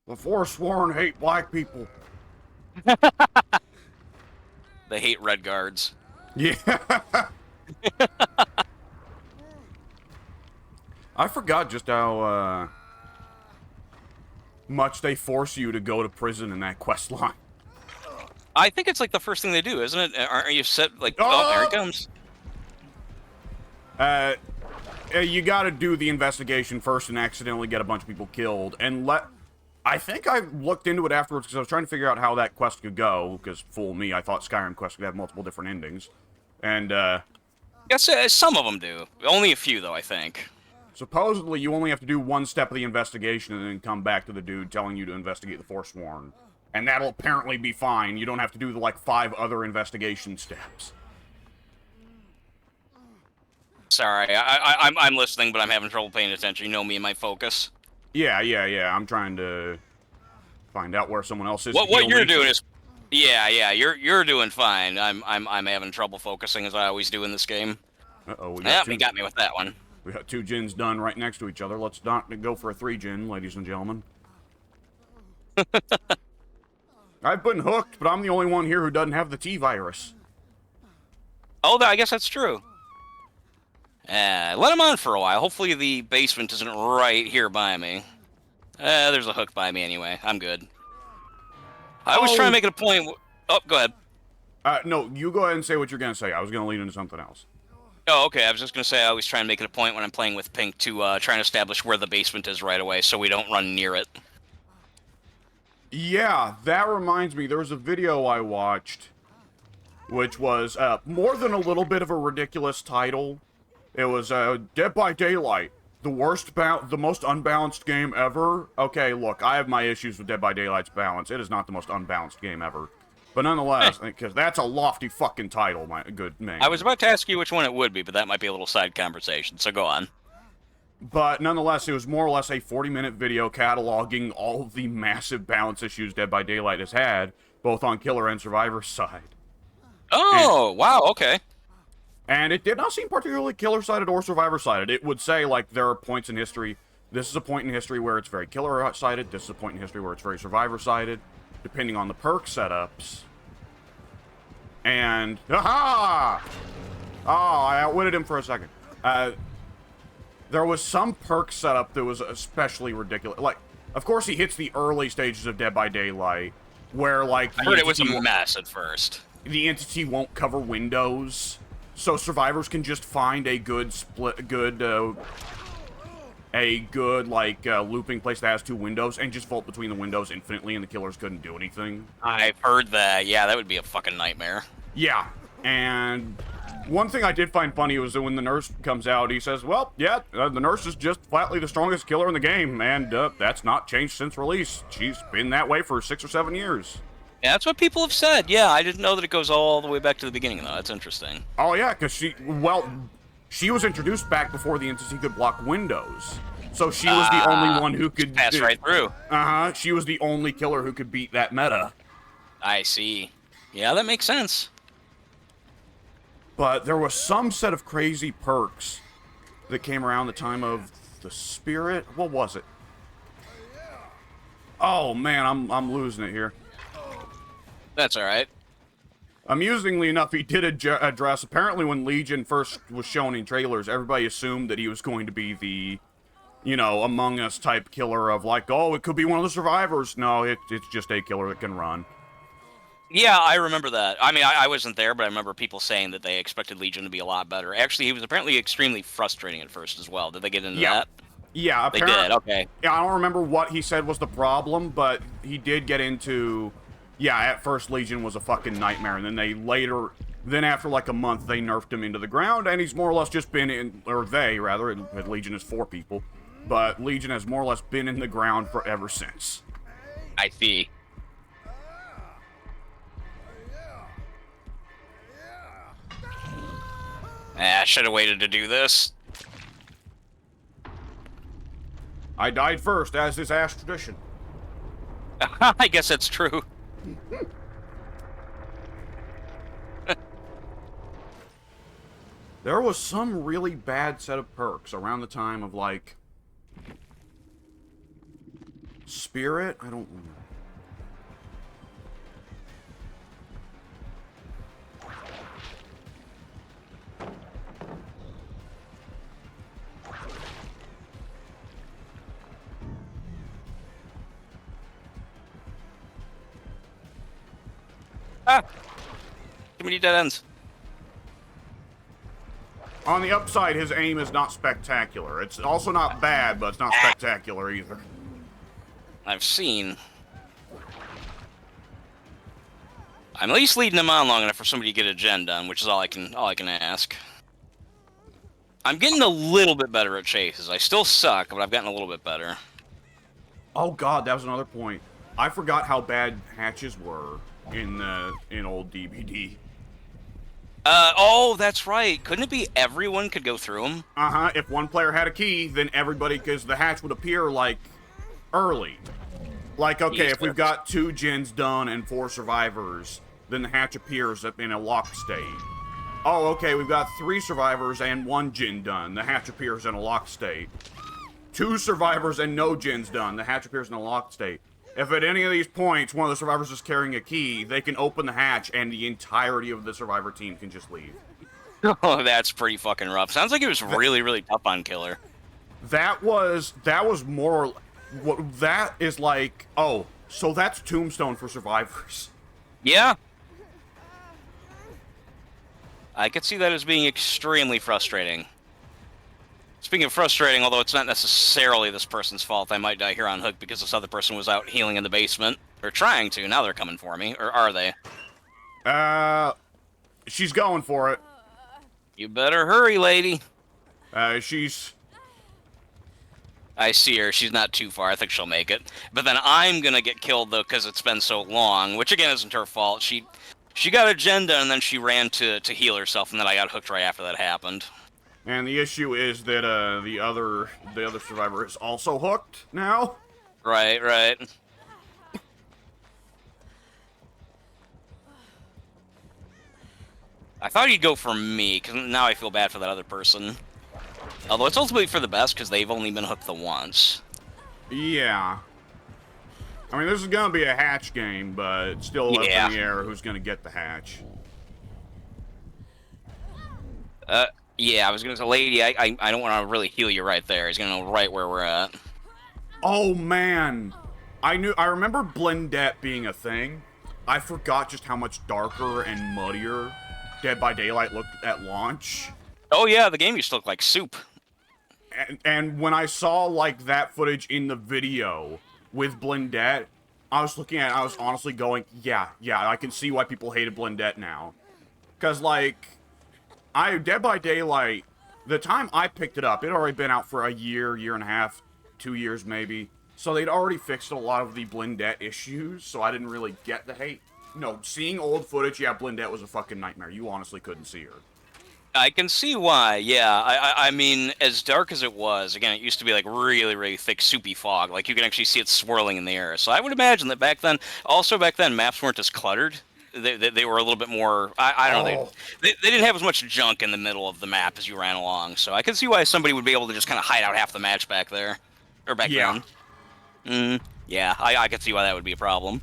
The Forsworn hate black people. They hate red guards. Yeah. I forgot just how much they force you to go to prison in that quest line. I think it's like the first thing they do, isn't it? Aren't you set like? Oh, there it comes. You got to do the investigation first and accidentally get a bunch of people killed. And I think I looked into it afterwards because I was trying to figure out how that quest could go. Because, fool me, I thought Skyrim quest could have multiple different endings. And, Yes, some of them do. Only a few, though, I think. supposedly, you only have to do one step of the investigation and then come back to the dude telling you to investigate the Forsworn. And that'll apparently be fine. You don't have to do the, like, 5 other investigation steps. Sorry, I'm listening, but I'm having trouble paying attention. You know me and my focus. Yeah. I'm trying to find out where someone else is. What you're doing is, yeah, you're doing fine. I'm having trouble focusing as I always do in this game. Uh-oh, You got me with that one. We got 2 gins done right next to each other. Let's not go for a 3 gin, ladies and gentlemen. I've been hooked, but I'm the only one here who doesn't have the T-virus. Oh, I guess that's true. Let him on for a while. Hopefully the basement isn't right here by me. There's a hook by me anyway. I'm good. I was trying to make it a point... Oh, go ahead. No, you go ahead and say what you're going to say. I was going to lead into something else. Oh, okay. I was just going to say I always try and make it a point when I'm playing with Pink to try and establish where the basement is right away so we don't run near it. Yeah, that reminds me. There was a video I watched, which was more than a little bit of a ridiculous title. It was Dead by Daylight, the most unbalanced game ever. Okay, look, I have my issues with Dead by Daylight's balance. It is not the most unbalanced game ever. But nonetheless, because that's a lofty fucking title, my good man. I was about to ask you which one it would be, but that might be a little side conversation, so go on. But nonetheless, it was more or less a 40-minute video cataloging all of the massive balance issues Dead by Daylight has had, both on Killer and Survivor's side. Oh, wow, okay. And it did not seem particularly Killer-sided or Survivor-sided. It would say, like, there are points in history. This is a point in history where it's very Killer-sided. This is a point in history where it's very Survivor-sided, depending on the perk setups. And, aha! Oh, I outwitted him for a second. There was some perk setup that was especially ridiculous. Like, of course, he hits the early stages of Dead by Daylight, where, like... I heard it was a mess at first. The entity won't cover windows, so survivors can just find a good looping place that has 2 windows and just vault between the windows infinitely, and the killers couldn't do anything. I've heard that. Yeah, that would be a fucking nightmare. Yeah, and one thing I did find funny was that when the nurse comes out, he says, well, yeah, the nurse is just flatly the strongest killer in the game, and that's not changed since release. She's been that way for 6 or 7 years. Yeah, that's what people have said. Yeah, I didn't know that it goes all the way back to the beginning, though. That's interesting. Oh, yeah, because she was introduced back before the entity could block windows. So she was the only one who could... pass right through. Uh-huh. She was the only killer who could beat that meta. I see. Yeah, that makes sense. But there was some set of crazy perks that came around the time of the Spirit. What was it? Oh, man, I'm losing it here. That's alright. Amusingly enough, he did address... Apparently, when Legion first was shown in trailers, everybody assumed that he was going to be the... Among Us type killer of like, oh, it could be one of the survivors. No, it's just a killer that can run. Yeah, I remember that. I mean, I wasn't there, but I remember people saying that they expected Legion to be a lot better. Actually, he was apparently extremely frustrating at first as well. Did they get into that? Yeah, they did. Okay. Yeah, I don't remember what he said was the problem, but he did get into... Yeah, at first Legion was a fucking nightmare, and then then after like a month, they nerfed him into the ground, and he's more or less just been in... Or they, rather, and Legion is 4 people. But Legion has more or less been in the ground ever since. I see. I should have waited to do this. I died first, as is Ash tradition. I guess that's true. There was some really bad set of perks around the time of, like... Spirit? I don't... Ah! Too many dead ends. On the upside, his aim is not spectacular. It's also not bad, but it's not spectacular either. I've seen. I'm at least leading him on long enough for somebody to get a gen done, which is all I can ask. I'm getting a little bit better at chases. I still suck, but I've gotten a little bit better. Oh god, that was another point. I forgot how bad hatches were in old DBD. Oh, that's right. Couldn't it be everyone could go through them? Uh-huh. If one player had a key, then everybody, because the hatch would appear, like, early. Like, okay, if we've got 2 gens done and 4 survivors, then the hatch appears in a locked state. Oh, okay, we've got 3 survivors and 1 gen done. The hatch appears in a locked state. 2 survivors and no gens done. The hatch appears in a locked state. If at any of these points one of the survivors is carrying a key, they can open the hatch and the entirety of the survivor team can just leave. Oh, that's pretty fucking rough. Sounds like it was really, really tough on Killer. That was more... That is like... Oh, so that's Tombstone for survivors. Yeah. I could see that as being extremely frustrating. Speaking of frustrating, although it's not necessarily this person's fault, I might die here on hook because this other person was out healing in the basement. Or trying to. Now they're coming for me. Or are they? She's going for it. You better hurry, lady. She's... I see her. She's not too far. I think she'll make it. But then I'm gonna get killed, though, because it's been so long. Which, again, isn't her fault. She got agenda, and then she ran to heal herself, and then I got hooked right after that happened. And the issue is that the other survivor is also hooked now. Right, right. I thought he'd go for me, because now I feel bad for that other person. Although it's ultimately for the best, because they've only been hooked the once. Yeah. I mean, this is gonna be a hatch game, but it's still up in the air who's gonna get the hatch. Yeah, I was gonna say, lady, I don't want to really heal you right there. He's gonna know right where we're at. Oh man, I remember Blendette being a thing. I forgot just how much darker and muddier Dead by Daylight looked at launch. Oh yeah, the game used to look like soup. And when I saw like that footage in the video with Blendette, I was looking at it, I was honestly going, yeah, I can see why people hated Blendette now. Cause like, Dead by Daylight, the time I picked it up, it had already been out for a year and a half, 2 years maybe. So they'd already fixed a lot of the Blendette issues, so I didn't really get the hate. No, seeing old footage, yeah, Blendette was a fucking nightmare. You honestly couldn't see her. I can see why, yeah. I mean, as dark as it was, again, it used to be like really, really thick, soupy fog. Like, you can actually see it swirling in the air. So I would imagine that back then, maps weren't as cluttered. They were a little bit more, I don't know, they didn't have as much junk in the middle of the map as you ran along. So I can see why somebody would be able to just kind of hide out half the match back there. Or back down. Yeah, I can see why that would be a problem.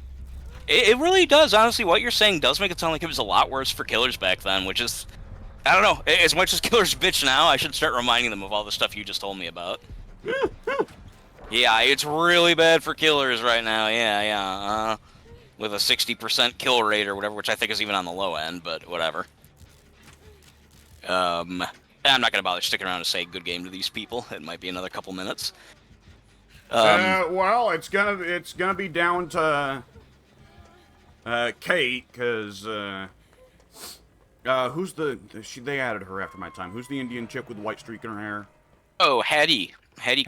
It really does, honestly. What you're saying does make it sound like it was a lot worse for killers back then, which is... I don't know. As much as killers bitch now, I should start reminding them of all the stuff you just told me about. Yeah, it's really bad for killers right now. Yeah. With a 60% kill rate or whatever, which I think is even on the low end, but whatever. I'm not gonna bother sticking around to say good game to these people. It might be another couple minutes. Well, it's gonna be down to Kate, because who's they added her after my time. Who's the Indian chick with the white streak in her hair? Oh, Hattie. Hattie.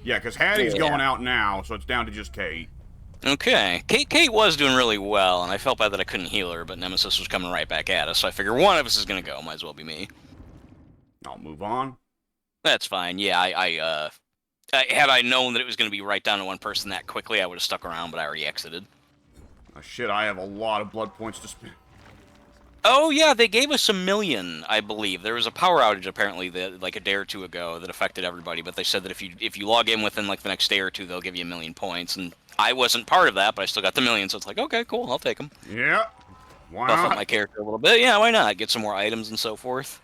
Yeah, because Hattie's going out now, so it's down to just Kate. Okay. Kate was doing really well, and I felt bad that I couldn't heal her, but Nemesis was coming right back at us, so I figure one of us is gonna go. Might as well be me. I'll move on. That's fine. Yeah, had I known that it was gonna be right down to one person that quickly, I would have stuck around, but I already exited. Oh, shit, I have a lot of blood points to spend. Oh yeah, they gave us 1 million, I believe. There was a power outage apparently that like a day or two ago that affected everybody, but they said that if you log in within like the next day or two, they'll give you 1 million points. And I wasn't part of that, but I still got the million, so it's like okay, cool, I'll take them. Yeah. Why Buff up not? my character a little bit. Yeah, why not? Get some more items and so forth.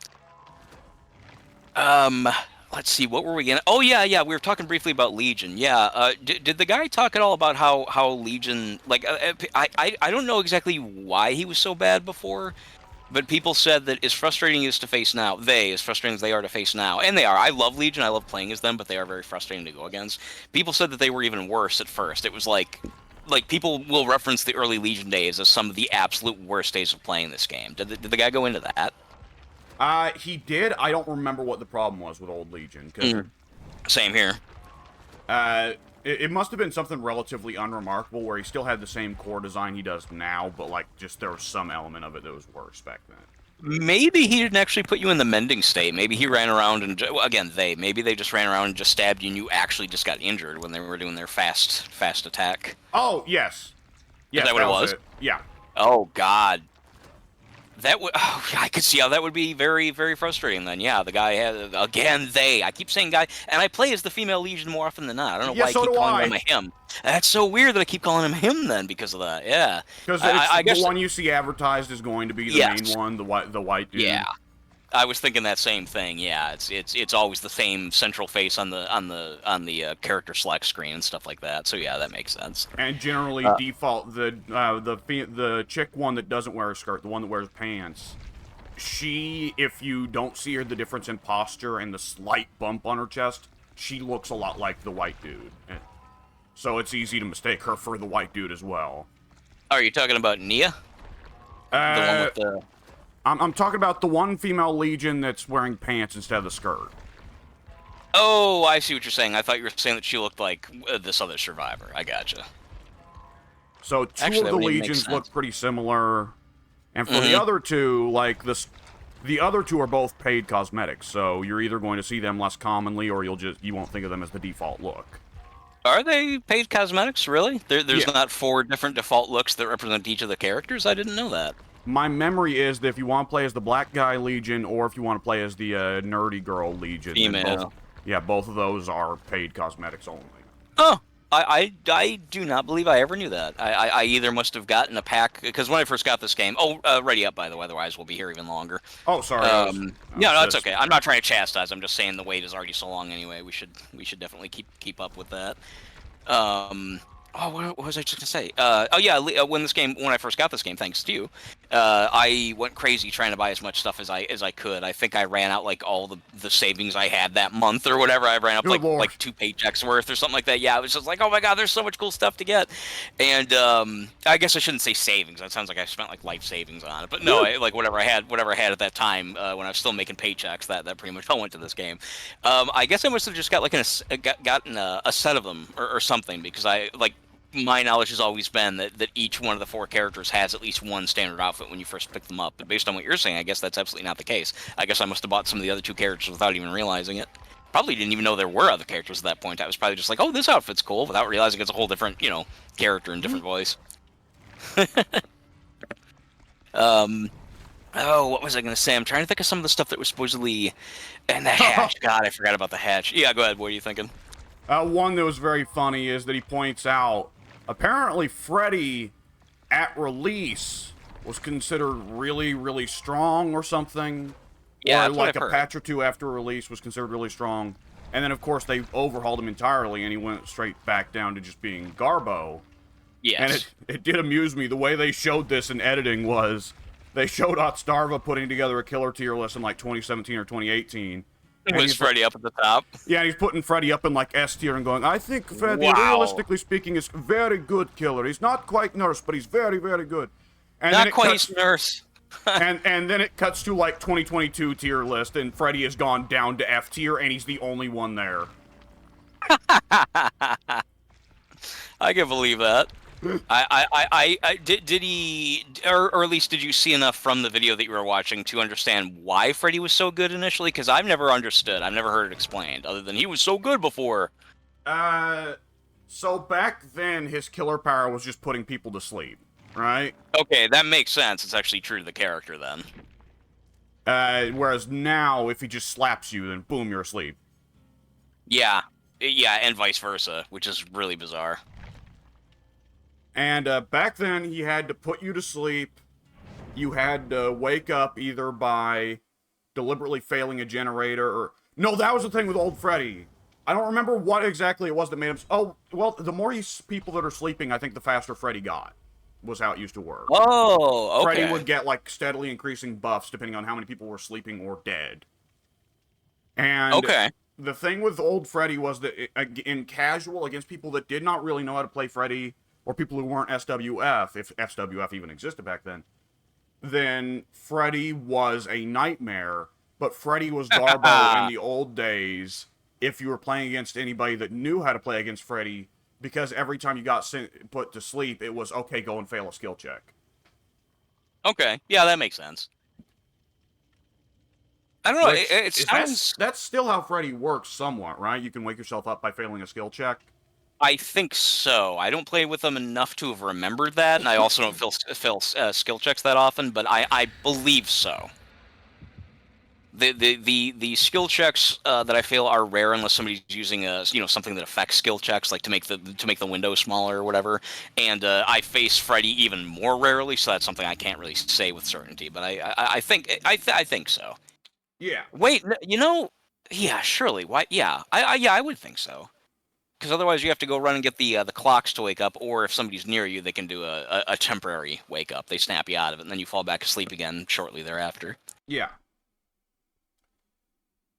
Um, let's see, what were we gonna? Oh yeah, we were talking briefly about Legion. Yeah, did the guy talk at all about how Legion like I don't know exactly why he was so bad before. But people said that as frustrating as to face now, as frustrating as they are to face now, and they are. I love Legion, I love playing as them, but they are very frustrating to go against. People said that they were even worse at first. It was like people will reference the early Legion days as some of the absolute worst days of playing this game. Did the guy go into that? He did. I don't remember what the problem was with Old Legion, because Same here. it must have been something relatively unremarkable, where he still had the same core design he does now, but like just there was some element of it that was worse back then. Maybe he didn't actually put you in the mending state. Maybe he ran around and maybe they just ran around and just stabbed you, and you actually just got injured when they were doing their fast attack. Oh yes, yes, Is that what it was? Yeah. Oh God, that would. Oh, I could see how that would be very, very frustrating. Then, yeah, the guy had again. I keep saying guy, and I play as the female Legion more often than not. I don't know Yeah, why so I keep do calling I. him a him. That's so weird that I keep calling him him. Then because of that, yeah. Because I guess the one you see advertised is going to be the Yes. main one, the white dude. Yeah. I was thinking that same thing. Yeah, it's always the same central face on the character select screen and stuff like that. So yeah, that makes sense. And generally default the chick one that doesn't wear a skirt, the one that wears pants. She, if you don't see her the difference in posture and the slight bump on her chest, she looks a lot like the white dude. So it's easy to mistake her for the white dude as well. Are you talking about Nia? The one with the. I'm talking about the one female Legion that's wearing pants instead of the skirt. Oh, I see what you're saying. I thought you were saying that she looked like this other survivor. I gotcha. So two Actually, of that the would even make Legions look sense. pretty similar, and for the other two, like the other two are both paid cosmetics. So you're either going to see them less commonly, or you won't think of them as the default look. Are they paid cosmetics? Really? There's Yeah. not 4 different default looks that represent each of the characters? I didn't know that. My memory is that if you want to play as the black guy Legion, or if you want to play as the nerdy girl Legion, then Female. both of those are paid cosmetics only. Oh, I do not believe I ever knew that. I either must have gotten a pack because when I first got this game. Oh, ready up by the way. Otherwise, we'll be here even longer. Oh, sorry. Yeah, no, it's okay. I'm not trying to chastise. I'm just saying the wait is already so long anyway. We should definitely keep up with that. What was I just gonna say? When I first got this game, thanks to you, I went crazy trying to buy as much stuff as I could. I think I ran out like all the savings I had that month or whatever. I ran up Good Lord. like 2 paychecks worth or something like that. Yeah, I was just like, oh my god, there's so much cool stuff to get. And I guess I shouldn't say savings. That sounds like I spent like life savings on it. But no, whatever I had at that time when I was still making paychecks, that pretty much all went to this game. I guess I must have just got like gotten a set of them or something because my knowledge has always been that each one of the 4 characters has at least one standard outfit when you first pick them up. But based on what you're saying, I guess that's absolutely not the case. I guess I must have bought some of the other 2 characters without even realizing it. Probably didn't even know there were other characters at that point. I was probably just like, oh, this outfit's cool, without realizing it's a whole different, character and different voice. Oh, what was I going to say? I'm trying to think of some of the stuff that was supposedly... And the hatch. God, I forgot about the hatch. Yeah, go ahead. What are you thinking? One that was very funny is that he points out, apparently Freddy, at release, was considered really, really strong or something. Yeah, or that's what like I've a heard. patch or two after release was considered really strong. And then, of course, they overhauled him entirely, and he went straight back down to just being Garbo. Yes. And it did amuse me. The way they showed this in editing was, they showed Otstarva putting together a killer tier list in like 2017 or 2018. And Was he's Freddy up at the top? Yeah, he's putting Freddy up in like S tier and going, I think Freddy, Wow. realistically speaking, is very good killer. He's not quite Nurse, but he's very, very good. And Not then it quite cuts, nurse. and then it cuts to like 2022 tier list, and Freddy has gone down to F tier, and he's the only one there. I can believe that. Did he, or at least did you see enough from the video that you were watching to understand why Freddy was so good initially? Because I've never understood. I've never heard it explained, other than he was so good before. So back then, his killer power was just putting people to sleep, right? Okay, that makes sense. It's actually true to the character then. Whereas now, if he just slaps you, then boom, you're asleep. Yeah, yeah, and vice versa, which is really bizarre. And back then, he had to put you to sleep. You had to wake up either by deliberately failing a generator or... No, that was the thing with Old Freddy. I don't remember what exactly it was that made him... Oh, well, the more people that are sleeping, I think the faster Freddy got, was how it used to work. Oh, okay. Freddy would get, like, steadily increasing buffs depending on how many people were sleeping or dead. And Okay. the thing with Old Freddy was that in casual, against people that did not really know how to play Freddy, or people who weren't SWF, if SWF even existed back then Freddy was a nightmare, but Freddy was Garbo in the old days if you were playing against anybody that knew how to play against Freddy, because every time you got put to sleep, it was, okay, go and fail a skill check. Okay, yeah, that makes sense. I don't know, it sounds... That's still how Freddy works somewhat, right? You can wake yourself up by failing a skill check. I think so. I don't play with them enough to have remembered that, and I also don't fill skill checks that often, but I believe so. The skill checks that I feel are rare unless somebody's using something that affects skill checks, like to make the window smaller or whatever. And I face Freddy even more rarely, so that's something I can't really say with certainty. But I think so. Yeah. Wait, yeah, surely. Why? Yeah, I would think so. Because otherwise, you have to go run and get the clocks to wake up, or if somebody's near you, they can do a temporary wake up. They snap you out of it, and then you fall back asleep again shortly thereafter. Yeah.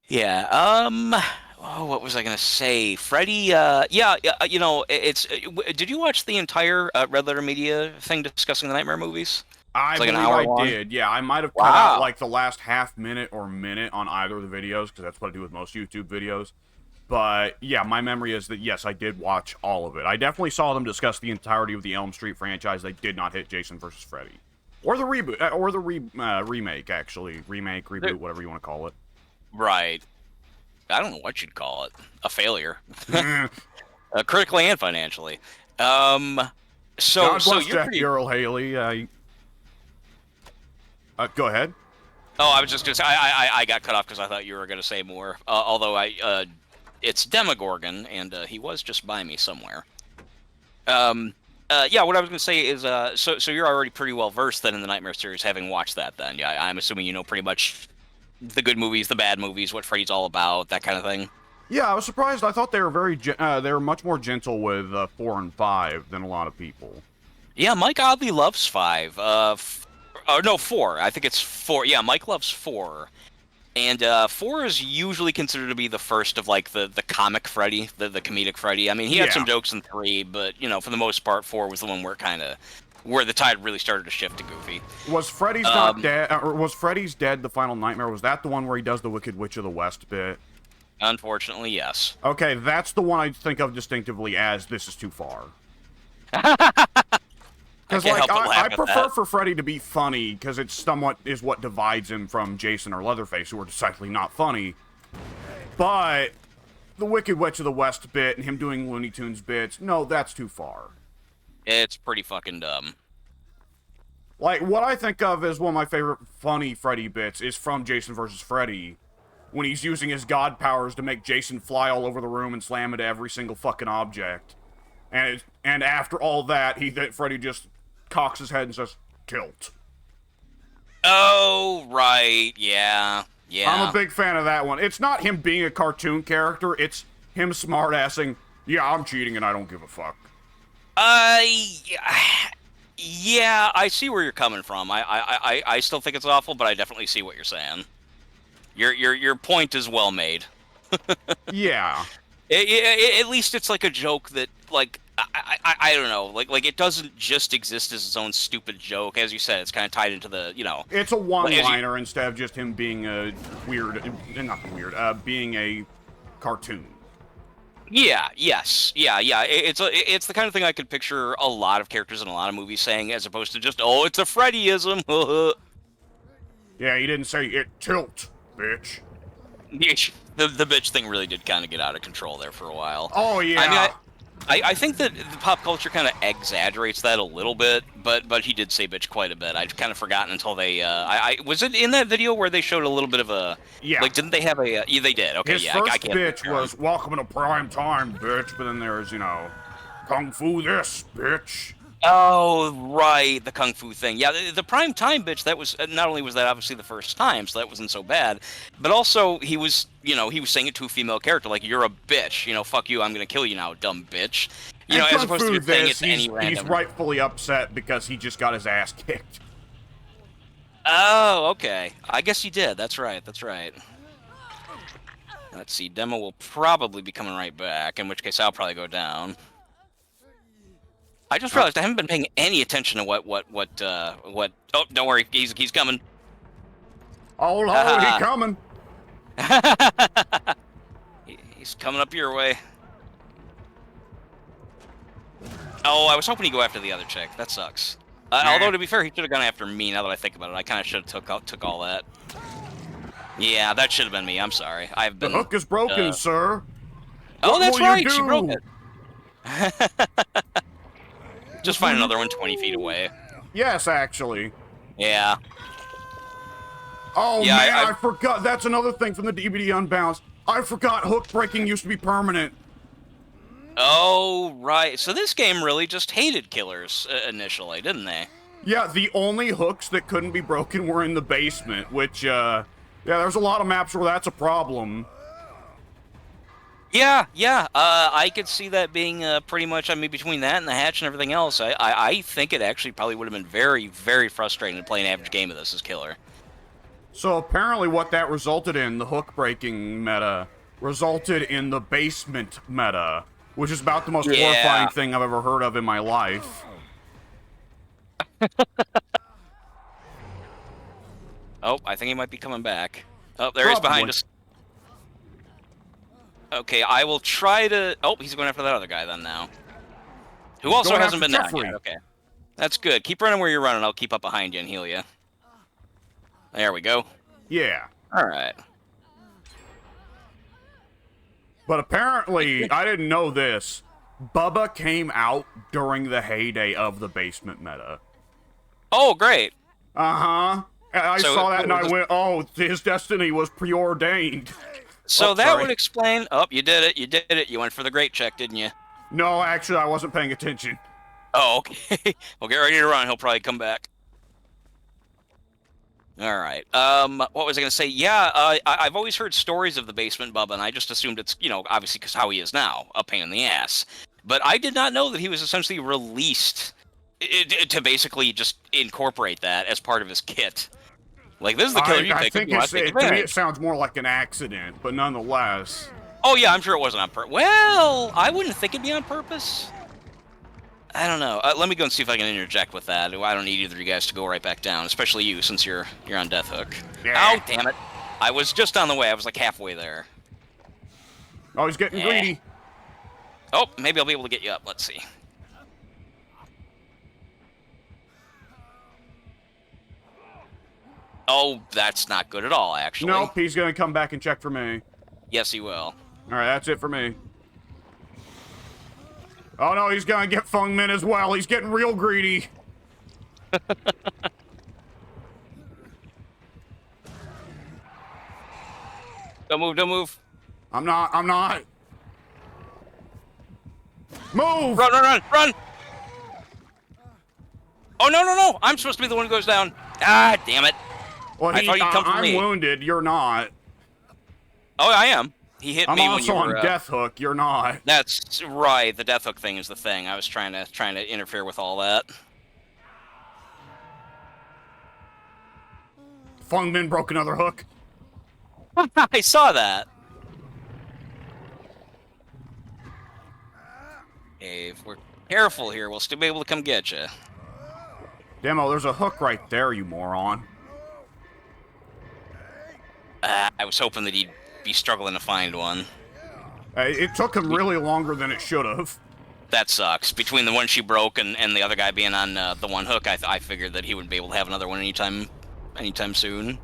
Yeah. What was I gonna say? Freddy. Yeah. It's. Did you watch the entire Red Letter Media thing discussing the Nightmare movies? I like believe I did. Yeah, I might have cut out like the last half minute or minute on either of the videos, because that's what I do with most YouTube videos. But yeah, my memory is that yes, I did watch all of it. I definitely saw them discuss the entirety of the Elm Street franchise. They did not hit Jason versus Freddy, or the reboot, or the remake. Actually, remake, reboot, whatever you want to call it. Right. I don't know what you'd call it. A failure, critically and financially. So God so bless you're Jack pretty... Earl Haley. Go ahead. Oh, I was just gonna say I got cut off because I thought you were gonna say more. Although it's Demogorgon, and he was just by me somewhere. Yeah, what I was gonna say is, so you're already pretty well versed then in the Nightmare series, having watched that. Then, yeah, I'm assuming you know pretty much the good movies, the bad movies, what Freddy's all about, that kind of thing. Yeah, I was surprised. I thought they were they were much more gentle with 4 and 5 than a lot of people. Yeah, Mike oddly loves 5. No, 4. I think it's 4. Yeah, Mike loves 4. And 4 is usually considered to be the first of, like, the comic Freddy, the comedic Freddy. I mean, he had some jokes in 3, but, for the most part, 4 was the one where the tide really started to shift to Goofy. Was Freddy's not dead, or was Freddy's Dead the Final Nightmare? Was that the one where he does the Wicked Witch of the West bit? Unfortunately, yes. Okay, that's the one I think of distinctively as This Is Too Far. Because, like, I prefer for Freddy to be funny, because it's somewhat is what divides him from Jason or Leatherface, who are decidedly not funny. But the Wicked Witch of the West bit and him doing Looney Tunes bits, no, that's too far. It's pretty fucking dumb. Like, what I think of as one of my favorite funny Freddy bits is from Jason vs. Freddy, when he's using his god powers to make Jason fly all over the room and slam into every single fucking object. And after all that, Freddy just cocks his head and says, "Tilt." Oh, right, yeah. I'm a big fan of that one. It's not him being a cartoon character, it's him smartassing, "Yeah, I'm cheating and I don't give a fuck." Yeah, I see where you're coming from. I still think it's awful, but I definitely see what you're saying. Your point is well made. Yeah. At least it's like a joke that, like, I don't know, like it doesn't just exist as its own stupid joke. As you said, it's kind of tied into the, It's a one-liner instead of just him being a being a cartoon. Yeah, yes, yeah. It's the kind of thing I could picture a lot of characters in a lot of movies saying, as opposed to just, oh, it's a Freddyism. Yeah, he didn't say it tilt, bitch. The bitch thing really did kind of get out of control there for a while. Oh, yeah. I mean, I think that the pop culture kind of exaggerates that a little bit, but he did say bitch quite a bit. I'd kind of forgotten until they. I was it in that video where they showed a little bit of a. Yeah. Like, didn't they have a? Yeah, they did. Okay, His yeah, I first can't bitch compare 'em. was welcome to prime time, bitch. But then there's, kung fu this, bitch. Oh, right, the kung fu thing. Yeah, the prime time bitch. That was not only was that obviously the first time, so that wasn't so bad, but also he was, he was saying it to a female character, like you're a bitch. Fuck you. I'm gonna kill you now, dumb bitch. And As kung opposed fu to saying it this, to any he's random. rightfully upset because he just got his ass kicked. Oh, okay. I guess he did. That's right. That's right. Let's see. Demo will probably be coming right back, in which case I'll probably go down. I just realized I haven't been paying any attention to what. Oh, don't worry. He's coming. Oh, Lord, he coming. He's coming up your way. Oh, I was hoping he'd go after the other chick. That sucks. Although, to be fair, he should have gone after me, now that I think about it. I kind of should have took all that. Yeah, that should have been me. I'm sorry. I've been... The hook is broken, sir. Oh, that's What will you right. She do? broke it. Just find another one 20 feet away. Yes, actually. Yeah. Oh, Yeah, man, I forgot. That's another thing from the DVD Unbalanced. I forgot hook breaking used to be permanent. Oh, right. So this game really just hated killers initially, didn't they? Yeah, the only hooks that couldn't be broken were in the basement, which, yeah, there's a lot of maps where that's a problem. Yeah. I could see that being pretty much, between that and the hatch and everything else, I think it actually probably would have been very, very frustrating to play an average game of this as killer. So apparently what that resulted in, the hook breaking meta, resulted in the basement meta, which is about the most horrifying thing I've ever heard of in my life. Oh, I think he might be coming back. Oh, there he is behind us. Okay, I will try to... Oh, he's going after that other guy then now. Who also hasn't been down yet. Okay. That's good. Keep running where you're running. I'll keep up behind you and heal you. There we go. Yeah. All right. But apparently, I didn't know this. Bubba came out during the heyday of the basement meta. Oh, great. Uh-huh. I saw that and I went, oh, his destiny was preordained. So that would explain... Oh, you did it. You did it. You went for the great check, didn't you? No, actually, I wasn't paying attention. Oh, okay. Well, get ready to run. He'll probably come back. All right. What was I going to say? Yeah, I've always heard stories of the basement Bubba, and I just assumed it's, obviously because how he is now, a pain in the ass. But I did not know that he was essentially released to basically just incorporate that as part of his kit. Like, this is the killer you pick. To me, it sounds more like an accident, but nonetheless. Oh, yeah, I'm sure it wasn't on purpose. Well, I wouldn't think it'd be on purpose. I don't know. Let me go and see if I can interject with that. I don't need either of you guys to go right back down, especially you, since you're on Death Hook. Yeah. Oh, damn it. I was just on the way. I was like halfway there. Oh, he's getting greedy. Oh, maybe I'll be able to get you up. Let's see. Oh, that's not good at all, actually. Nope, he's going to come back and check for me. Yes, he will. All right, that's it for me. Oh, no, he's going to get Feng Min as well. He's getting real greedy. Don't move, don't move. I'm not. Move! Run! Oh, no! I'm supposed to be the one who goes down. Ah, damn it. Well, I thought you'd come for me. I'm wounded. You're not. Oh, I am. He hit me when you were... I'm also on Death Hook. You're not. That's right. The Death Hook thing is the thing. I was trying to interfere with all that. Feng Min broke another hook. I saw that. Hey, if we're careful here, we'll still be able to come get you. Demo, there's a hook right there, you moron. I was hoping that he'd be struggling to find one. It took him really longer than it should have. That sucks. Between the one she broke and the other guy being on the one hook, I figured that he wouldn't be able to have another one anytime soon.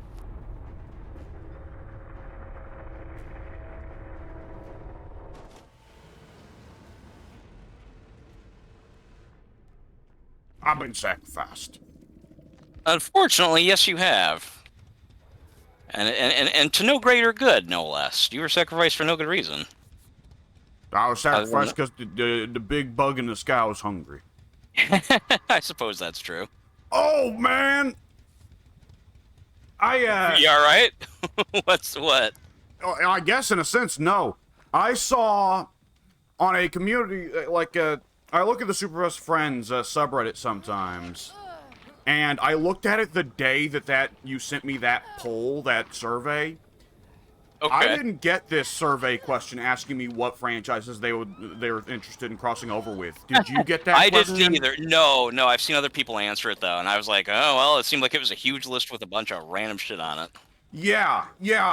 I've been sacrificed. Unfortunately, yes, you have. And to no greater good, no less. You were sacrificed for no good reason. I was Other than sacrificed because the big bug in the sky was hungry. I suppose that's true. Oh, man! You all right? What? I guess in a sense, no. I saw on a community, I look at the Super Best Friends subreddit sometimes, and I looked at it the day that you sent me that poll, that survey. Okay. I didn't get this survey question asking me what franchises they were interested in crossing over with. Did you get that I question? didn't either. No, I've seen other people answer it though, and I was like, oh well, it seemed like it was a huge list with a bunch of random shit on it. Yeah.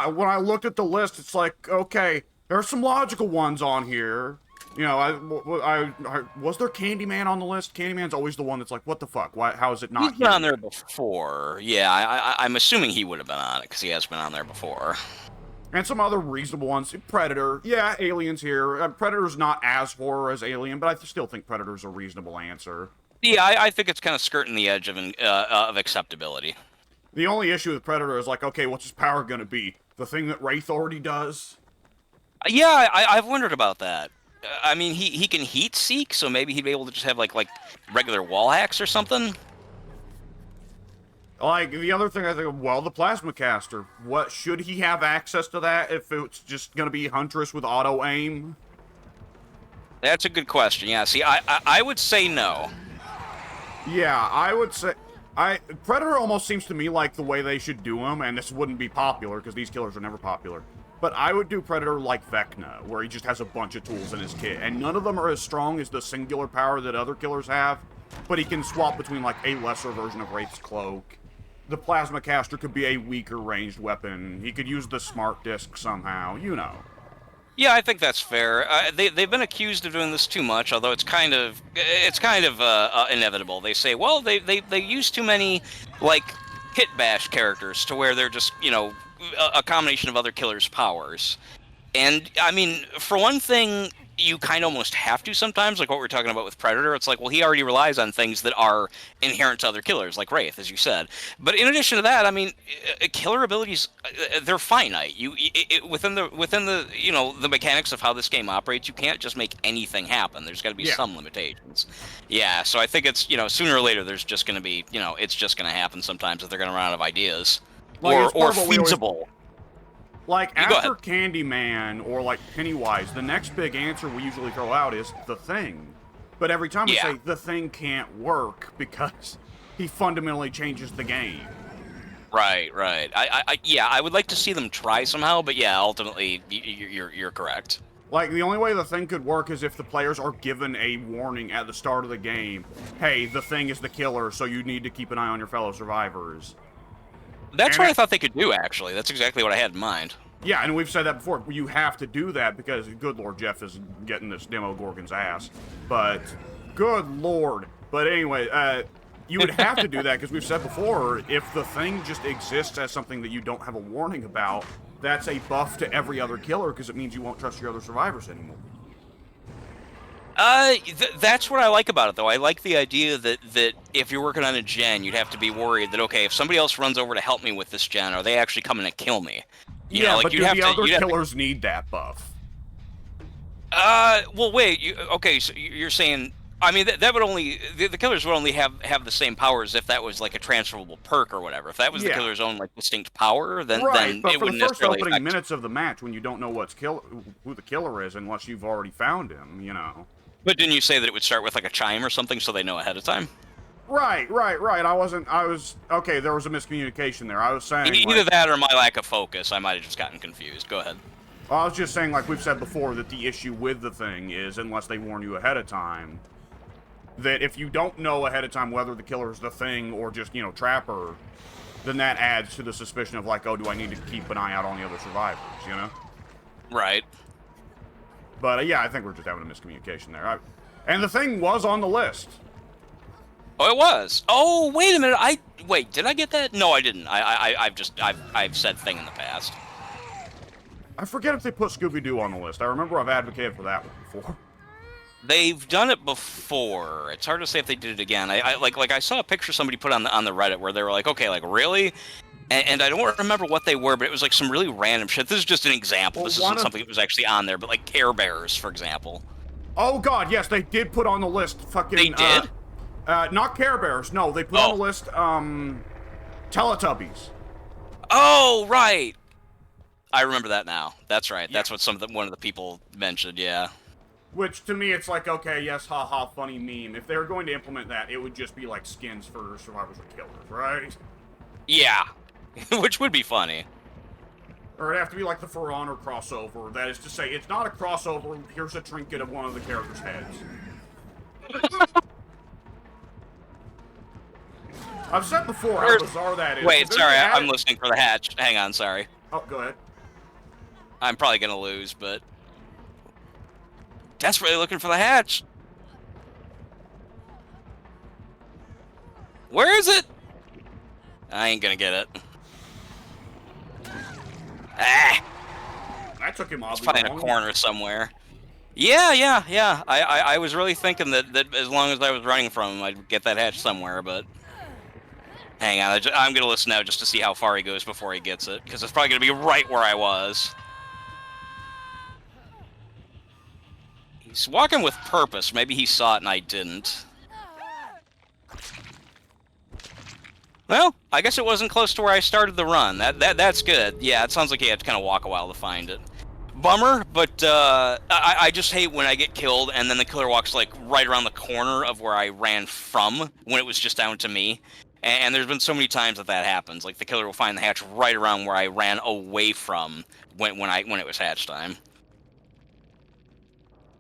When I looked at the list, it's like, okay, there are some logical ones on here. You know, I was there Candyman on the list? Candyman's always the one that's like, what the fuck? Why? How is it not? He's been on there before. Yeah, I'm assuming he would have been on it because he has been on there before. And some other reasonable ones. Predator. Yeah, Alien's here. Predator's not as horror as Alien, but I still think Predator's a reasonable answer. Yeah, I think it's kind of skirting the edge of acceptability. The only issue with Predator is like, okay, what's his power gonna be? The thing that Wraith already does? Yeah, I've wondered about that. I mean, he can heat seek, so maybe he'd be able to just have like regular wall hacks or something. Like, the other thing I think of, well, the Plasma Caster. What, should he have access to that if it's just gonna be Huntress with auto-aim? That's a good question. Yeah, see, I would say no. Yeah, I would say... Predator almost seems to me like the way they should do him, and this wouldn't be popular, because these killers are never popular. But I would do Predator like Vecna, where he just has a bunch of tools in his kit, and none of them are as strong as the singular power that other killers have, but he can swap between, like, a lesser version of Wraith's Cloak. The Plasma Caster could be a weaker ranged weapon. He could use the Smart Disc somehow, you know. Yeah, I think that's fair. They've been accused of doing this too much, although it's kind of inevitable. They say, well, they use too many like hit bash characters to where they're just a combination of other killers' powers. And I mean, for one thing, you kind of almost have to sometimes, like what we're talking about with Predator. It's like, well, he already relies on things that are inherent to other killers, like Wraith, as you said. But in addition to that, I mean, killer abilities, they're finite. Within the the mechanics of how this game operates, you can't just make anything happen. There's got to be some limitations. Yeah, so I think it's sooner or later there's just going to be it's just going to happen sometimes if they're going to run out of ideas or feasible. Like, after Candyman or, like, Pennywise, the next big answer we usually throw out is The Thing. But every time we say The Thing can't work because he fundamentally changes the game. Right. I would like to see them try somehow, but yeah, ultimately, you're correct. Like, the only way The Thing could work is if the players are given a warning at the start of the game. Hey, The Thing is the killer, so you need to keep an eye on your fellow survivors. That's what I thought they could do, actually. That's exactly what I had in mind. Yeah, and we've said that before. You have to do that because, good lord, Jeff is getting this Demogorgon's ass. But, good lord. But anyway, you would have to do that because we've said before, if the thing just exists as something that you don't have a warning about, that's a buff to every other killer because it means you won't trust your other survivors anymore. That's what I like about it, though. I like the idea that if you're working on a gen, you'd have to be worried that, okay, if somebody else runs over to help me with this gen, are they actually coming to kill me? But do the other killers need that buff? Well, wait. Okay, so you're saying... I mean, that would only... The killers would only have the same powers if that was, like, a transferable perk or whatever. If that was the killer's own, like, distinct power, then but it for wouldn't the first necessarily opening minutes of the match, when you don't know who the killer is unless you've already found him, But didn't you say that it would start with, like, a chime or something so they know ahead of time? Right. Okay, there was a miscommunication there. I was saying... Either that or my lack of focus. I might have just gotten confused. Go ahead. I was just saying, like we've said before, that the issue with the thing is, unless they warn you ahead of time, that if you don't know ahead of time whether the killer is the thing or just, Trapper, then that adds to the suspicion of, like, oh, do I need to keep an eye out on the other survivors, Right. But, yeah, I think we're just having a miscommunication there. And the thing was on the list. Oh, it was. Oh, wait a minute. Wait, did I get that? No, I didn't. I've said thing in the past. I forget if they put Scooby-Doo on the list. I remember I've advocated for that one before. They've done it before. It's hard to say if they did it again. I saw a picture somebody put on the Reddit where they were like, okay, like really? And I don't remember what they were, but it was like some really random shit. This is just an example. Well, This isn't something that was actually on there, but like Care Bears, for example. Oh god, yes, they did put on the list fucking... They did? Not Care Bears, no, they put on the list, Teletubbies. Oh, right! I remember that now. That's right. Yeah. That's what one of the people mentioned, yeah. Which, to me, it's like, okay, yes, haha, funny meme. If they were going to implement that, it would just be like skins for survivors or killers, right? Yeah. Which would be funny. Or it'd have to be like the For Honor crossover. That is to say, it's not a crossover, here's a trinket of one of the characters' heads. I've said before how bizarre that is. Wait, sorry, I'm listening for the hatch. Hang on, sorry. Oh, go ahead. I'm probably gonna lose, but... Desperately looking for the hatch! Where is it? I ain't gonna get it. Ah! That took him It's oddly probably in a long. corner somewhere. Yeah. I was really thinking that as long as I was running from him, I'd get that hatch somewhere, but... Hang on, I'm gonna listen now just to see how far he goes before he gets it, because it's probably gonna be right where I was. He's walking with purpose. Maybe he saw it and I didn't. Well, I guess it wasn't close to where I started the run. That's good. Yeah, it sounds like he had to kind of walk a while to find it. Bummer, but I just hate when I get killed and then the killer walks like right around the corner of where I ran from when it was just down to me. And there's been so many times that happens. Like the killer will find the hatch right around where I ran away from when it was hatch time.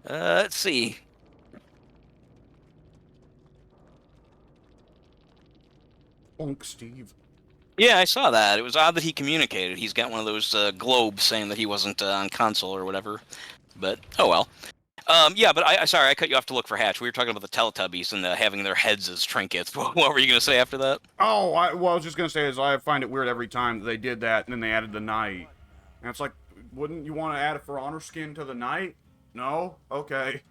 Let's see. Bonk, Steve. Yeah, I saw that. It was odd that he communicated. He's got one of those globes saying that he wasn't on console or whatever. But, oh well. Yeah, but sorry, I cut you off to look for Hatch. We were talking about the Teletubbies and having their heads as trinkets. What were you going to say after that? Oh, I was just going to say is I find it weird every time that they did that and then they added the knight. And it's like, wouldn't you want to add a For Honor skin to the knight? No? Okay.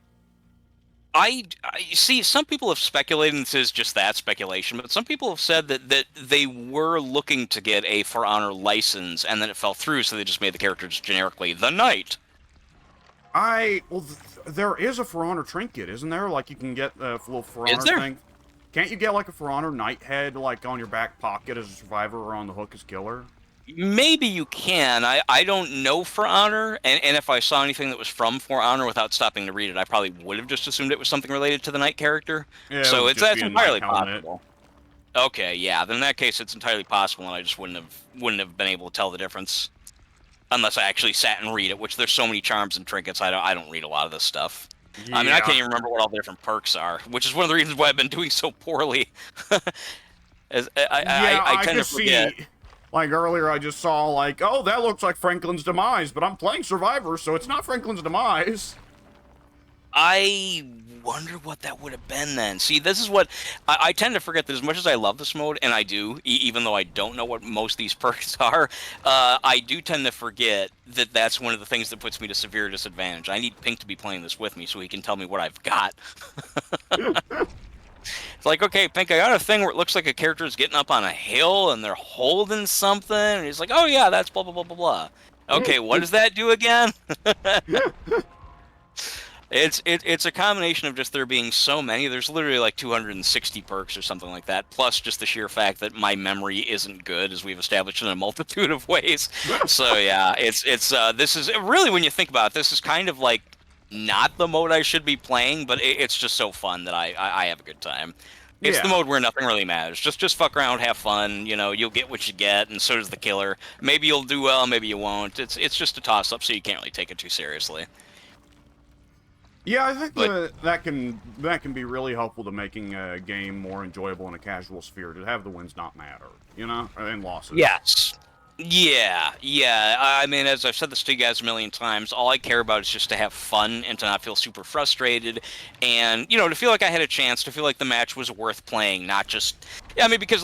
I see, some people have speculated, and this is just that speculation, but some people have said that they were looking to get a For Honor license, and then it fell through, so they just made the character just generically the Knight. Well, there is a For Honor trinket, isn't there? Like, you can get a little For Honor thing. Can't you get, like, a For Honor knight head, like, on your back pocket as a survivor or on the hook as killer? Maybe you can. I don't know For Honor, and if I saw anything that was from For Honor without stopping to read it, I probably would have just assumed it was something related to the Knight character. Yeah, so that's entirely possible. possible. Okay, yeah, then in that case it's entirely possible, and I just wouldn't have been able to tell the difference. Unless I actually sat and read it, which there's so many charms and trinkets, I don't read a lot of this stuff. Yeah. I mean, I can't even remember what all the different perks are, which is one of the reasons why I've been doing so poorly. I tend to forget. Like earlier, I just saw like, oh, that looks like Franklin's Demise, but I'm playing Survivor, so it's not Franklin's Demise. I wonder what that would have been then. See, this is what I tend to forget that as much as I love this mode, and I do, even though I don't know what most of these perks are, I do tend to forget that that's one of the things that puts me to severe disadvantage. I need Pink to be playing this with me so he can tell me what I've got. It's like, okay, Pink, I got a thing where it looks like a character is getting up on a hill and they're holding something, and he's like, oh yeah, that's blah, blah, blah, blah, blah. Okay, what does that do again? It's a combination of just there being so many. There's literally like 260 perks or something like that, plus just the sheer fact that my memory isn't good, as we've established in a multitude of ways. So yeah, this is really, when you think about it, this is kind of like not the mode I should be playing, but it's just so fun that I have a good time. It's the mode where nothing really matters. Just fuck around, have fun. You know, you'll get what you get, and so does the killer. Maybe you'll do well, maybe you won't. It's just a toss up, so you can't really take it too seriously. Yeah, I think that can be really helpful to making a game more enjoyable in a casual sphere, to have the wins not matter, you know, and losses. Yes. Yeah. I mean, as I've said this to you guys a million times, all I care about is just to have fun and to not feel super frustrated, and, you know, to feel like I had a chance, to feel like the match was worth playing, not just... Yeah, I mean, because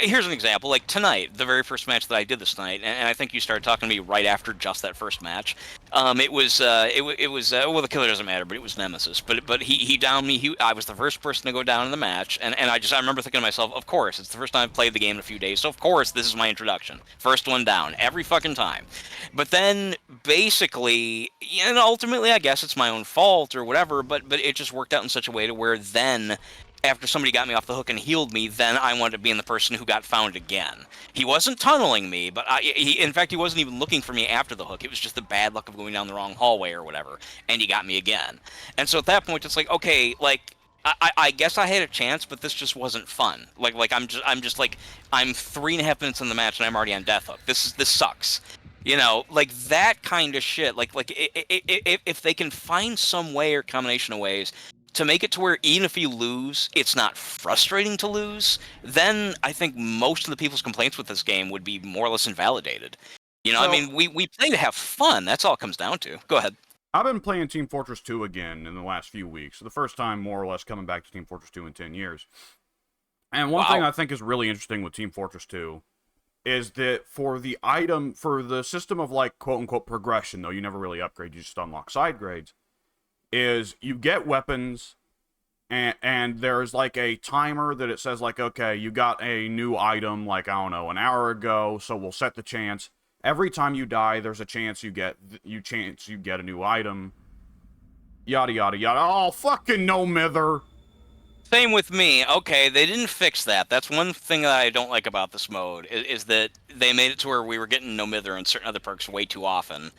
here's an example. Like tonight, the very first match that I did this night, and I think you started talking to me right after just that first match. It was well, the killer doesn't matter, but it was Nemesis. But he downed me. I was the first person to go down in the match, and I remember thinking to myself, of course, it's the first time I've played the game in a few days, so of course this is my introduction. First one down every fucking time. But then basically, and ultimately, I guess it's my own fault or whatever. But it just worked out in such a way to where then, after somebody got me off the hook and healed me, then I wanted to be the person who got found again. He wasn't tunneling me, but in fact, he wasn't even looking for me after the hook. It was just the bad luck of going down the wrong hallway or whatever, and he got me again. And so at that point, it's like, okay, like, I guess I had a chance, but this just wasn't fun. I'm 3.5 minutes in the match and I'm already on death hook. This sucks. You know, like that kind of shit. If they can find some way or combination of ways to make it to where even if you lose, it's not frustrating to lose, then I think most of the people's complaints with this game would be more or less invalidated. You know, So- I mean, we play to have fun. That's all it comes down to. Go ahead. I've been playing Team Fortress 2 again in the last few weeks. The first time, more or less, coming back to Team Fortress 2 in 10 years. And one thing I think is really interesting with Team Fortress 2 is that for the system of, like, quote-unquote progression, though you never really upgrade, you just unlock side grades, is you get weapons, and there's, like, a timer that it says, like, okay, you got a new item, like, I don't know, an hour ago, so we'll set the chance. Every time you die, there's a chance you get a new item. Yada, yada, yada. Oh, fucking no, Mither. Same with me. Okay, they didn't fix that. That's one thing that I don't like about this mode, is that they made it to where we were getting no mither and certain other perks way too often.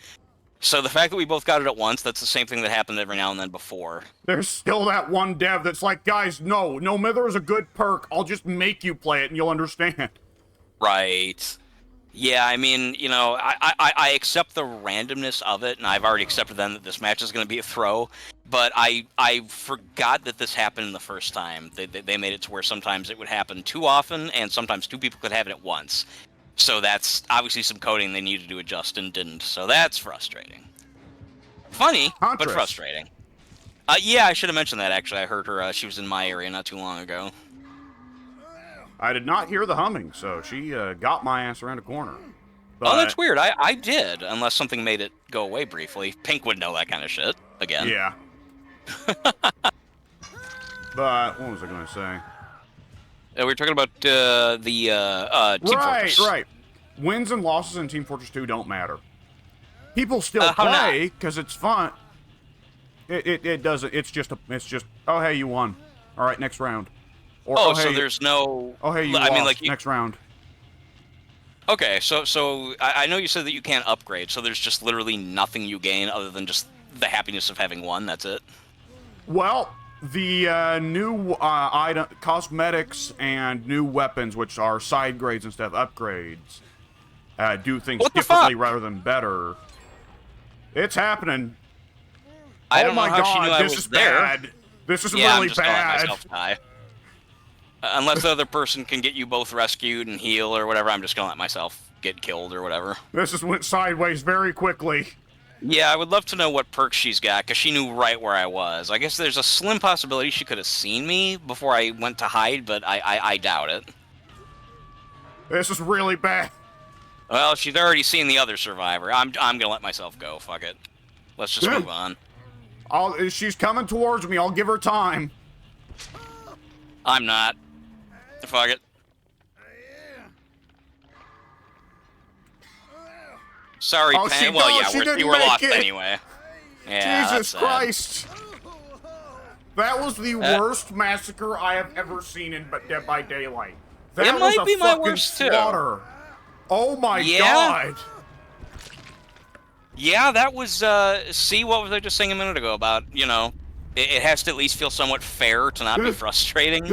So the fact that we both got it at once, that's the same thing that happened every now and then before. There's still that one dev that's like, guys, no mither is a good perk. I'll just make you play it and you'll understand. Right. Yeah, I mean, you know, I accept the randomness of it, and I've already accepted then that this match is going to be a throw, but I forgot that this happened the first time. They made it to where sometimes it would happen too often, and sometimes two people could have it at once. So that's obviously some coding they needed to adjust and didn't, so that's frustrating. Funny, but Huntress. frustrating. Yeah, I should have mentioned that, actually. I heard her, she was in my area not too long ago. I did not hear the humming, so she got my ass around a corner. But, Oh, that's weird. I did, unless something made it go away briefly. Pink would know that kind of shit. Again. Yeah. But, what was I going to say? We were talking about Team Fortress. Right. Wins and losses in Team Fortress 2 don't matter. People still How not? play because it's fun. It doesn't. It's just oh hey, you won. All right, next round. Or, Oh, hey, so there's no. oh hey, you I lost. mean, like Next round. Okay, so I know you said that you can't upgrade, so there's just literally nothing you gain other than just the happiness of having won. That's it. Well, the new item, cosmetics and new weapons, which are side grades instead of upgrades, do things What the differently fuck? rather than better. It's happening. I Oh don't my know how she knew god, I this was is there. bad. This is Yeah, really I'm just gonna let bad. myself die. Unless the other person can get you both rescued and heal or whatever, I'm just gonna let myself get killed or whatever. This just went sideways very quickly. Yeah, I would love to know what perks she's got, because she knew right where I was. I guess there's a slim possibility she could have seen me before I went to hide, but I doubt it. This is really bad. Well, she's already seen the other survivor. I'm gonna let myself go. Fuck it. Let's just move on. She's coming towards me. I'll give her time. I'm not. Fuck it. Sorry, Oh, she Pen. Well, don't. yeah, She we're didn't lost make it. anyway. Yeah, Jesus that's sad. Christ. That was the worst massacre I have ever seen in Dead by Daylight. That It was might a be my fucking worst, too. slaughter. Oh my Yeah? god. Yeah, that was, see, what was I just saying a minute ago about, you know, it has to at least feel somewhat fair to not be frustrating.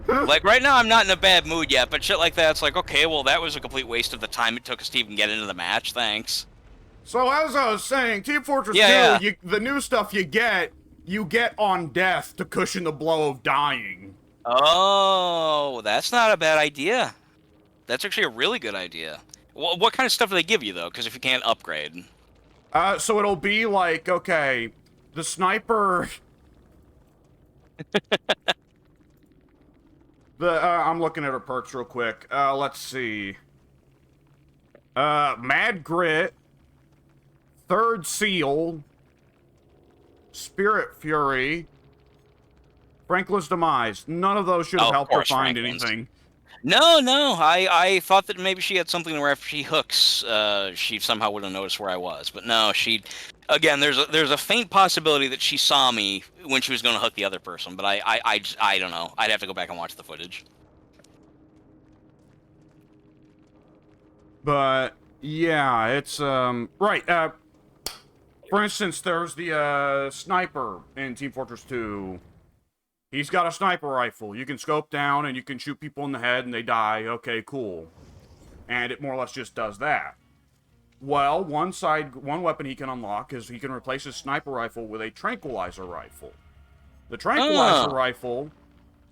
Like, right now I'm not in a bad mood yet, but shit like that, it's like, okay, well, that was a complete waste of the time it took us to even get into the match, thanks. So as I was saying, Team Fortress 2, Yeah. the new stuff you get on death to cushion the blow of dying. Oh, that's not a bad idea. That's actually a really good idea. What kind of stuff do they give you, though? Because if you can't upgrade... So it'll be like, okay, the sniper... I'm looking at her perks real quick. Let's see. Mad Grit, Third Seal, Spirit Fury, Franklin's Demise. None of those should have helped her find anything. No, I thought that maybe she had something where if she hooks, she somehow would have noticed where I was. But no, again, there's a faint possibility that she saw me when she was going to hook the other person. But I don't know. I'd have to go back and watch the footage. But yeah, it's right. For instance, there's the sniper in Team Fortress 2. He's got a sniper rifle. You can scope down and you can shoot people in the head and they die. Okay, cool. And it more or less just does that. Well, one weapon he can unlock is he can replace his sniper rifle with a tranquilizer rifle. The tranquilizer rifle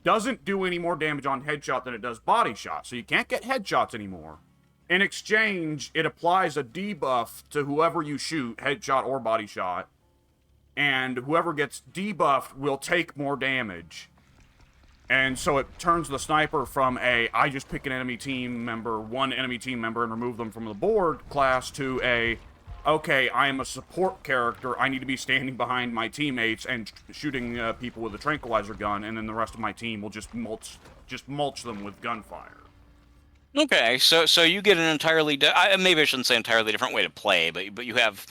doesn't do any more damage on headshot than it does body shot, so you can't get headshots anymore. In exchange, it applies a debuff to whoever you shoot, headshot or body shot, and whoever gets debuffed will take more damage. And so it turns the sniper from I just pick an enemy team member, one enemy team member, and remove them from the board class to okay, I am a support character, I need to be standing behind my teammates and shooting people with a tranquilizer gun, and then the rest of my team will just mulch them with gunfire. Okay, so you get an entirely maybe I shouldn't say entirely different way to play, but you have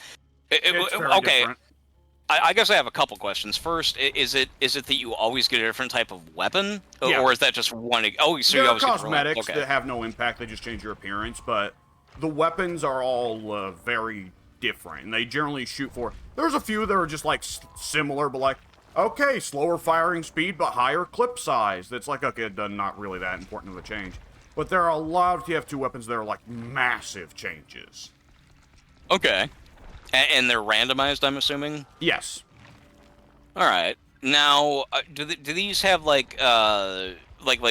It's very okay. different. I guess I have a couple questions. First, is it that you always get a different type of weapon, Yeah. or is that just one? Oh, so there you are always cosmetics get okay. that have no impact; they just change your appearance. But the weapons are all very different, and they generally shoot for. There's a few that are just like similar, but like okay, slower firing speed but higher clip size. That's like okay, not really that important of a change. But there are a lot of TF2 weapons that are like massive changes. Okay. And they're randomized, I'm assuming? Yes. All right. Now, do these have like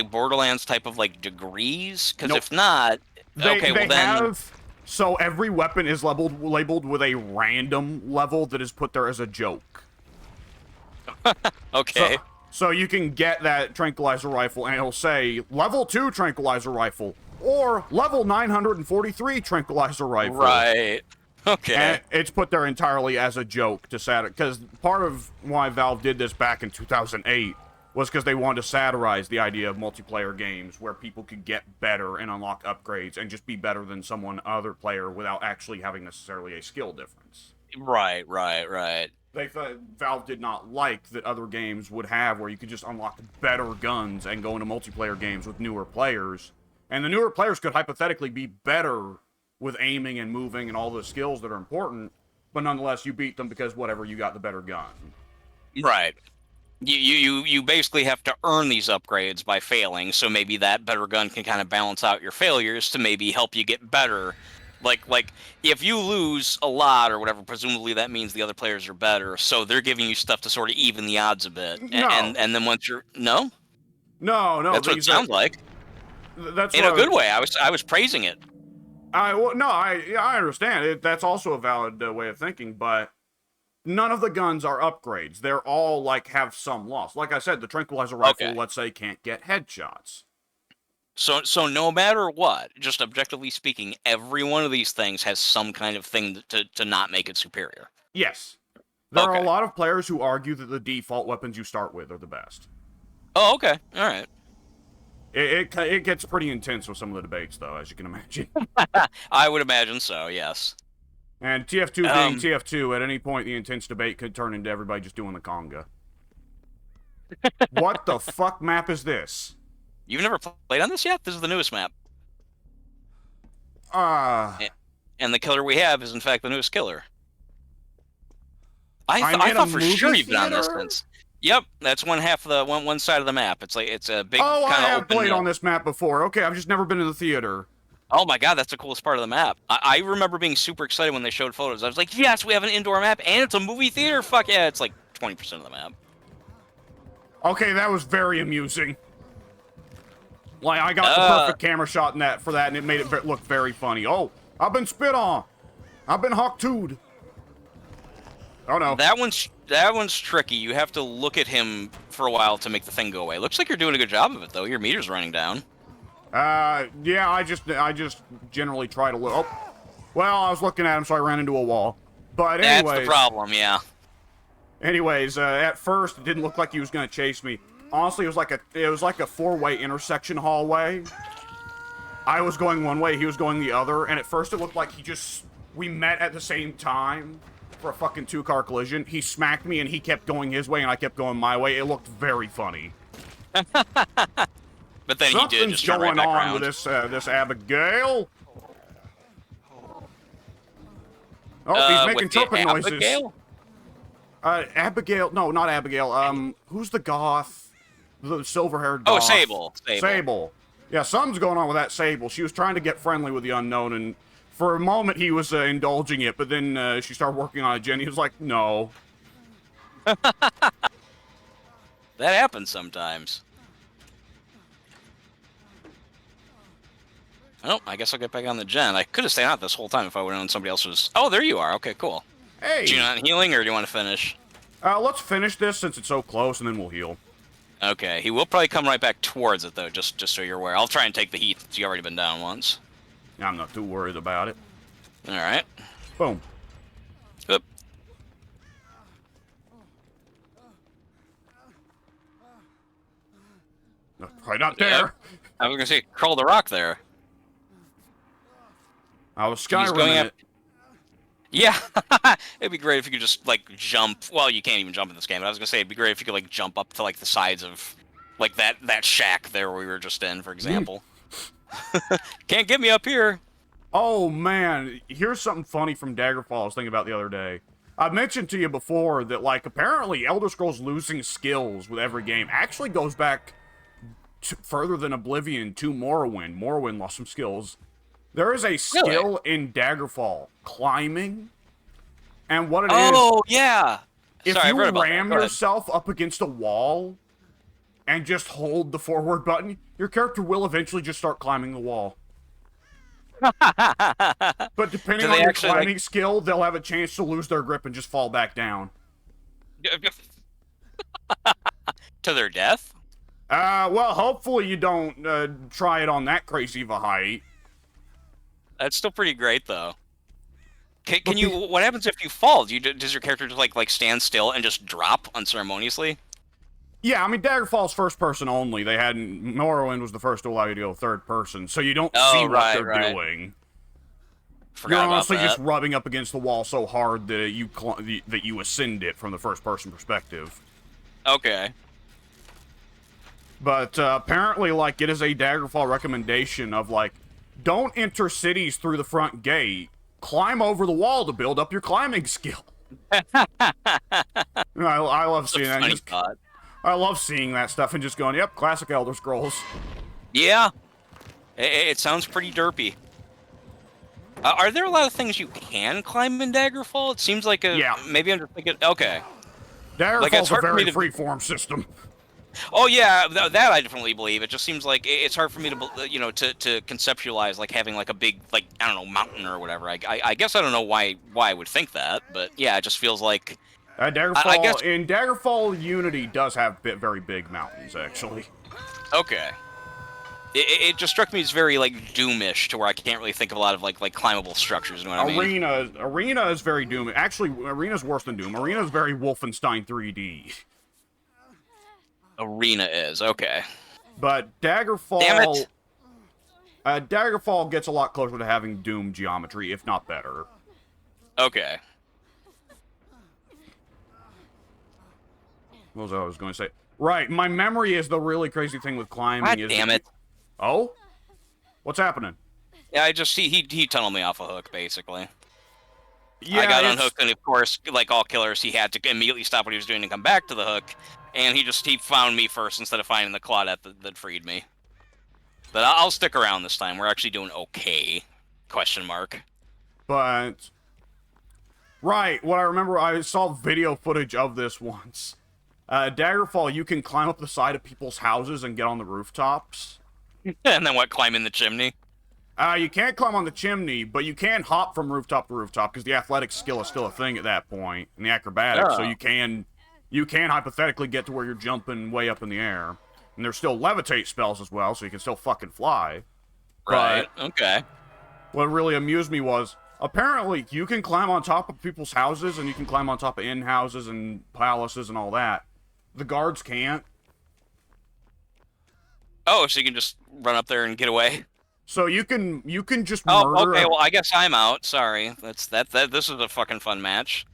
Borderlands type of like degrees? Because Nope. If not, okay, well then. So every weapon is labeled with a random level that is put there as a joke. Okay. So you can get that tranquilizer rifle and it'll say level 2 tranquilizer rifle or level 943 tranquilizer rifle. Right. Okay. And it's put there entirely as a joke to satirize, because part of why Valve did this back in 2008 was because they wanted to satirize the idea of multiplayer games where people could get better and unlock upgrades and just be better than other player without actually having necessarily a skill difference. Right. They thought Valve did not like that other games would have where you could just unlock better guns and go into multiplayer games with newer players. And the newer players could hypothetically be better with aiming and moving and all the skills that are important, but nonetheless you beat them because whatever, you got the better gun. Right. You basically have to earn these upgrades by failing, so maybe that better gun can kind of balance out your failures to maybe help you get better. Like if you lose a lot or whatever, presumably that means the other players are better, so they're giving you stuff to sort of even the odds a bit. No. And then once you're no, that's what it sounds like. That's in a good way. I was praising it. I understand. That's also a valid way of thinking, but none of the guns are upgrades. They're all, have some loss. Like I said, the tranquilizer rifle, let's say, can't get headshots. So no matter what, just objectively speaking, every one of these things has some kind of thing to not make it superior. Yes. There are a lot of players who argue that the default weapons you start with are the best. Oh, okay. All right. It gets pretty intense with some of the debates, though, as you can imagine. I would imagine so, yes. And TF2 being TF2, at any point the intense debate could turn into everybody just doing the conga. What the fuck map is this? You've never played on this yet? This is the newest map. And the killer we have is, in fact, the newest killer. I thought for sure you've been on this since. Yep, that's one half of the one side of the map. It's a big kind of open. I have played on this map before. Okay, I've just never been to the theater. Oh my god, that's the coolest part of the map. I remember being super excited when they showed photos. I was like, yes, we have an indoor map and it's a movie theater. Fuck yeah, it's like 20% of the map. Okay, that was very amusing. I got the perfect camera shot for that, and it made it look very funny. Oh, I've been spit on. I've been hawk-tooed. Oh no. That one's tricky. You have to look at him for a while to make the thing go away. Looks like you're doing a good job of it though. Your meter's running down. Yeah, I just generally try to look. Oh, well, I was looking at him, so I ran into a wall. But anyways, That's the problem, yeah. Anyways, at first it didn't look like he was gonna chase me. Honestly, it was like a four-way intersection hallway. I was going one way, he was going the other, and at first it looked like we met at the same time for a fucking two-car collision. He smacked me and he kept going his way and I kept going my way. It looked very funny. But then he did just turn right Something's going back on around. with this Abigail. Oh, he's making choking noises. Abigail? Abigail. No, not Abigail. Who's the goth? The silver-haired goth. Oh, Sable. Sable. Yeah, something's going on with that Sable. She was trying to get friendly with the unknown, and for a moment he was indulging it, but then she started working on it. Jenny was like, no. That happens sometimes. Oh, I guess I'll get back on the gen. I could have stayed out this whole time if I would have known somebody else was... Oh, there you are. Okay, cool. Hey! Do you not healing, or do you want to finish? Let's finish this since it's so close, and then we'll heal. Okay, he will probably come right back towards it, though, just so you're aware. I'll try and take the heat, since you've already been down once. I'm not too worried about it. Alright. Boom. Oop. Right up there. I was gonna say, crawl the rock there. I was He's going Skyrim up. it. Yeah, it'd be great if you could just, like, jump. Well, you can't even jump in this game, but I was gonna say it'd be great if you could, like, jump up to, like, the sides of, like, that shack there we were just in, for example. Can't get me up here. Oh, man. Here's something funny from Daggerfall I was thinking about the other day. I mentioned to you before that, like, apparently Elder Scrolls losing skills with every game actually goes back further than Oblivion to Morrowind. Morrowind lost some skills. There is a skill in Daggerfall, climbing, and what it is... Oh, yeah! If Sorry, you I read about ram that. Go ahead. yourself up against a wall and just hold the forward button, your character will eventually just start climbing the wall. But depending Do on they your actually, climbing skill, they'll have a chance to lose their grip and just fall back down. To their death? Well, hopefully you don't try it on that crazy of a height. That's still pretty great, though. Can you? What happens if you fall? Does your character just like stand still and just drop unceremoniously? Yeah, I mean, Daggerfall's first person only. Morrowind was the first to allow you to go third person, so you don't see what they're doing. Forgot You're about honestly that. just rubbing up against the wall so hard that you ascend it from the first person perspective. Okay. But apparently, like, it is a Daggerfall recommendation of, like, don't enter cities through the front gate. Climb over the wall to build up your climbing skill. I love seeing that. Funny thought. I love seeing that stuff and just going, yep, classic Elder Scrolls. Yeah. It sounds pretty derpy. Are there a lot of things you can climb in Daggerfall? It seems like Yeah. Maybe I'm just thinking. Okay. Daggerfall's it's a hard for very me to- freeform system. Oh yeah, that I definitely believe. It just seems like it's hard for me to, to conceptualize like having like a big, like, I don't know, mountain or whatever. I guess I don't know why I would think that, but yeah, it just feels like. Daggerfall, I guess- in Daggerfall, Unity does have very big mountains, actually. Okay. It just struck me as very like Doomish, to where I can't really think of a lot of like climbable structures. You know what I mean? Arena is very Doom. Actually, Arena's worse than Doom. Arena is very Wolfenstein 3D. Arena is okay. But Daggerfall... Damn it. Daggerfall gets a lot closer to having Doom geometry, if not better. Okay. What was I going to say? Right, my memory is the really crazy thing with climbing. God damn it. Oh? What's happening? Yeah, I just he tunneled me off a hook, basically. Yeah, I got unhooked, and of course, like all killers, he had to immediately stop what he was doing and come back to the hook. And he found me first instead of finding the Claudette that freed me. But I'll stick around this time. We're actually doing okay. Question mark. But... Right, what I remember, I saw video footage of this once. Daggerfall, you can climb up the side of people's houses and get on the rooftops. And then what, climb in the chimney? You can't climb on the chimney, but you can hop from rooftop to rooftop because the athletic skill is still a thing at that point, and the acrobatics. So Oh. you can hypothetically get to where you're jumping way up in the air, and there's still levitate spells as well, so you can still fucking fly. Right. Okay. What really amused me was apparently you can climb on top of people's houses, and you can climb on top of inn houses and palaces and all that. The guards can't. Oh, so you can just run up there and get away? So you can just Oh, murder. okay. Well, I guess I'm out. Sorry. That. This is a fucking fun match.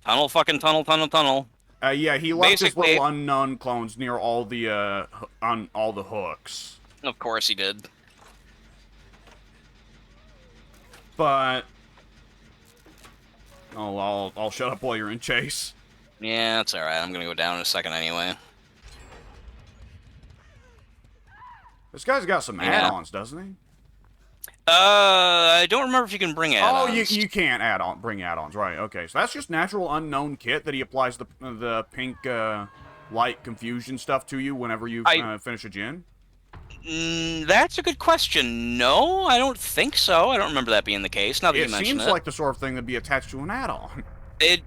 Tunnel, fucking tunnel, tunnel, tunnel. Yeah, he left his Basically- little unknown clones near all the on all the hooks. Of course he did. But I'll shut up while you're in chase. Yeah, that's all right. I'm gonna go down in a second anyway. This guy's got some Yeah. add-ons, doesn't he? I don't remember if you can bring Oh, add-ons. you can't bring add-ons, right? Okay, so that's just natural unknown kit that he applies the pink light confusion stuff to you whenever you finish a gin. That's a good question. No, I don't think so. I don't remember that being the case. Now that It you mention seems it, like the sort of thing that'd be attached to an add-on. it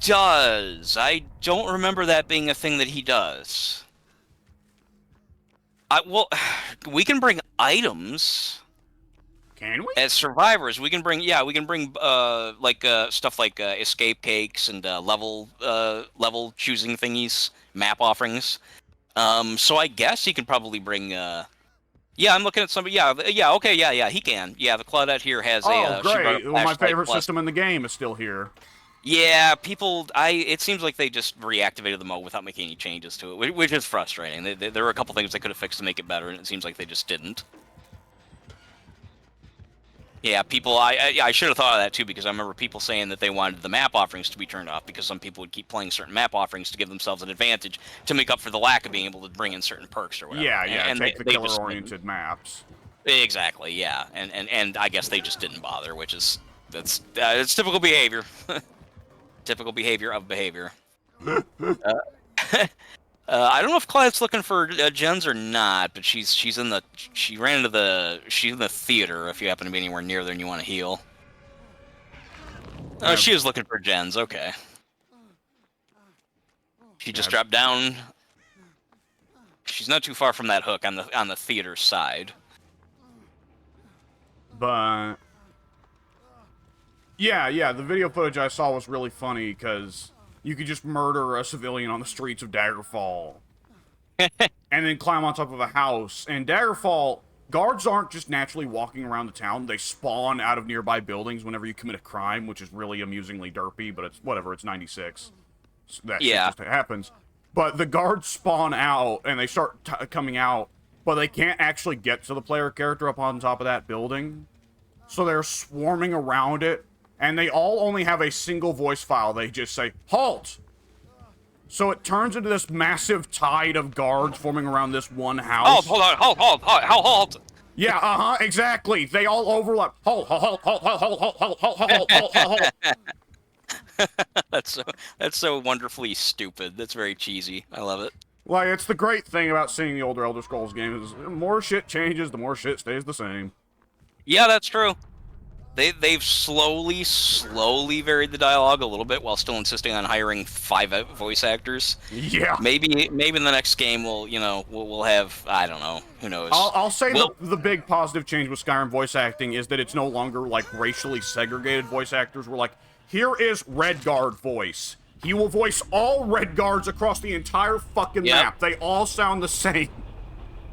does. I don't remember that being a thing that he does. Well, we can bring items. Can we? As survivors, we can bring stuff like escape cakes and level choosing thingies, map offerings. So I guess he can probably bring. Yeah, I'm looking at somebody. Yeah, okay, yeah, he can. Yeah, the Claudette here has Oh, she brought great! a Well, my flashlight favorite plus. system in the game is still here. Yeah, it seems like they just reactivated the mode without making any changes to it, which is frustrating. There were a couple things they could have fixed to make it better, and it seems like they just didn't. Yeah, I should have thought of that too, because I remember people saying that they wanted the map offerings to be turned off because some people would keep playing certain map offerings to give themselves an advantage to make up for the lack of being able to bring in certain perks or whatever. Yeah, And take the they just killer-oriented maps. didn't. Exactly, yeah, and I guess they just didn't bother, which is it's typical behavior. Typical behavior of behavior. I don't know if Clyde's looking for gens or not, but she's in the theater. If you happen to be anywhere near there and you want to heal. Oh, she is looking for gens. Okay. She just dropped down. She's not too far from that hook on the theater side. But yeah, the video footage I saw was really funny because you could just murder a civilian on the streets of Daggerfall and then climb on top of a house. And Daggerfall, guards aren't just naturally walking around the town. They spawn out of nearby buildings whenever you commit a crime, which is really amusingly derpy, but it's whatever, it's 96. So that shit just happens. But the guards spawn out and they start coming out, but they can't actually get to the player character up on top of that building. So they're swarming around it. And they all only have a single voice file. They just say, "Halt!" So it turns into this massive tide of guards forming around this one house. Oh, hold on, halt! Yeah, exactly. They all overlap. Halt! That's so wonderfully stupid. That's very cheesy. I love it. Like, it's the great thing about seeing the older Elder Scrolls games is the more shit changes, the more shit stays the same. Yeah, that's true. They've slowly varied the dialogue a little bit while still insisting on hiring 5 voice actors. Yeah. Maybe in the next game we'll have, I don't know, who knows. I'll say the big positive change with Skyrim voice acting is that it's no longer like racially segregated voice actors. We're like, here is Redguard voice. He will voice all Redguards across the entire fucking map. They all sound the same.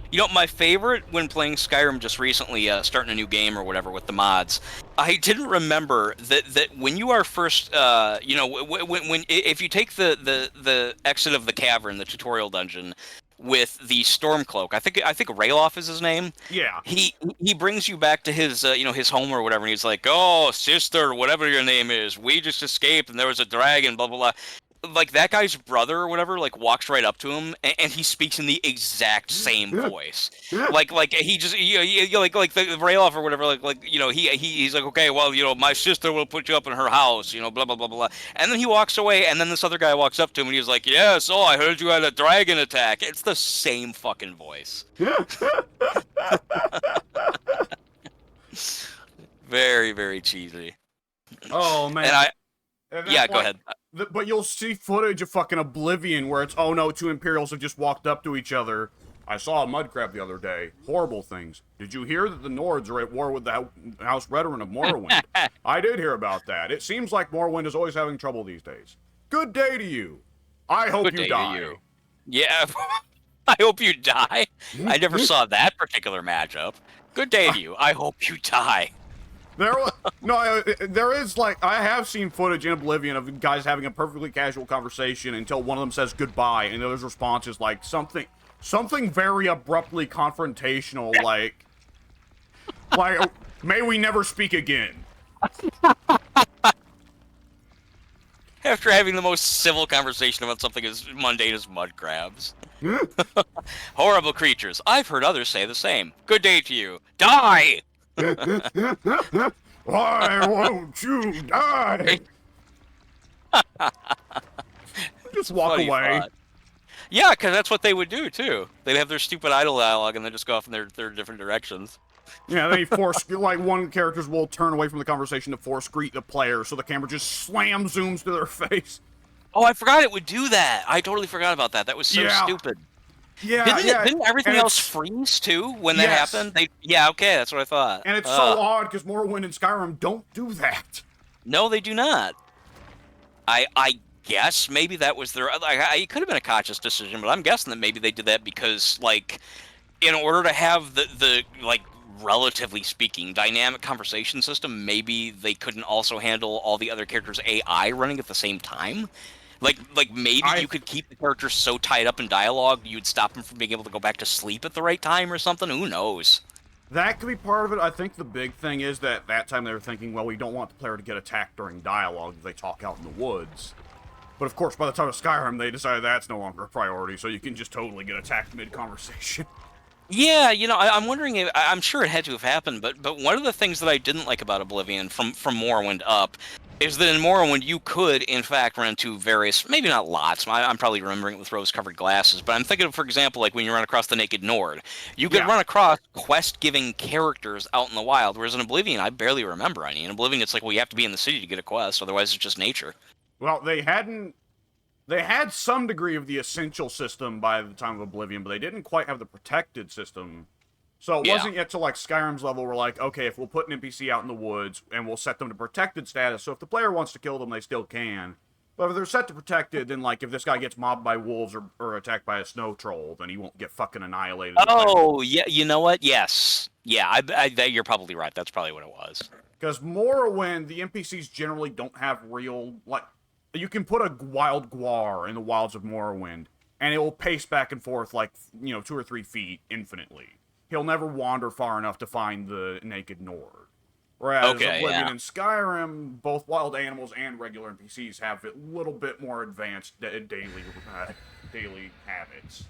You know, my favorite when playing Skyrim just recently, starting a new game or whatever with the mods, I didn't remember that when you are first, if you take the exit of the cavern, the tutorial dungeon, with the Stormcloak, I think Rayloff is his name. Yeah. He brings you back to his his home or whatever, and he's like, "Oh, sister, whatever your name is, we just escaped, and there was a dragon, blah blah blah." Like that guy's brother or whatever, like walks right up to him and he speaks in the exact same voice. Like he just like the Rayloff or whatever. He's like, okay, well, my sister will put you up in her house, blah blah blah blah. And then he walks away, and then this other guy walks up to him and he's like, yeah, so I heard you had a dragon attack. It's the same fucking voice. Very, very cheesy. Oh man. And And yeah, that's go like, ahead. but you'll see footage of fucking Oblivion where it's, oh no, two Imperials have just walked up to each other. I saw a mud crab the other day. Horrible things. Did you hear that the Nords are at war with the House Veteran of Morrowind? I did hear about that. It seems like Morrowind is always having trouble these days. Good day to you. I hope Good you day die. to you. Yeah, I hope you die. I never saw that particular matchup. Good day to you. I hope you die. There is like I have seen footage in Oblivion of guys having a perfectly casual conversation until one of them says goodbye, and the other's response is like something very abruptly confrontational, like may we never speak again. After having the most civil conversation about something as mundane as mud crabs. Horrible creatures. I've heard others say the same. Good day to you. Die! Why won't you die? Just walk Funny away. thought. Yeah, because that's what they would do, too. They'd have their stupid idle dialogue and then just go off in their different directions. Yeah, they force, like, one characters will turn away from the conversation to force greet the player, so the camera just slam zooms to their face. Oh, I forgot it would do that. I totally forgot about that. That was so Yeah. stupid. Yeah, Didn't everything and else it's- freeze, too, when that Yes. happened? Yeah, okay, that's what I thought. And it's so odd, because Morrowind and Skyrim don't do that. No, they do not. I guess maybe that was their... it could have been a conscious decision, but I'm guessing that maybe they did that because, like, in order to have the like, relatively speaking, dynamic conversation system, maybe they couldn't also handle all the other characters' AI running at the same time. Like maybe you could keep the characters so tied up in dialogue you'd stop them from being able to go back to sleep at the right time or something. Who knows? That could be part of it. I think the big thing is that time they were thinking, well, we don't want the player to get attacked during dialogue if they talk out in the woods. But of course, by the time of Skyrim, they decided that's no longer a priority, so you can just totally get attacked mid-conversation. Yeah, I'm wondering if I'm sure it had to have happened, but one of the things that I didn't like about Oblivion from Morrowind up is that in Morrowind you could in fact run into various, maybe not lots. I'm probably remembering it with rose-colored glasses, but I'm thinking of, for example, like when you run across the Naked Nord, you could run across quest-giving characters out in the wild, whereas in Oblivion I barely remember any. In Oblivion it's like, well, you have to be in the city to get a quest, otherwise it's just nature. Well, they had some degree of the essential system by the time of Oblivion, but they didn't quite have the protected system. So it wasn't yet to like Skyrim's level where like, okay, if we'll put an NPC out in the woods and we'll set them to protected status, so if the player wants to kill them, they still can. But if they're set to protected, then like if this guy gets mobbed by wolves or attacked by a snow troll, then he won't get fucking annihilated. Oh, yeah, you know what? Yes. Yeah, you're probably right. That's probably what it was. Because Morrowind, the NPCs generally don't have real, like, you can put a wild guar in the wilds of Morrowind, and it will pace back and forth like, 2 or 3 feet infinitely. He'll never wander far enough to find the Naked Nord. Whereas Oblivion and Skyrim, both wild animals and regular NPCs have a little bit more advanced daily habits.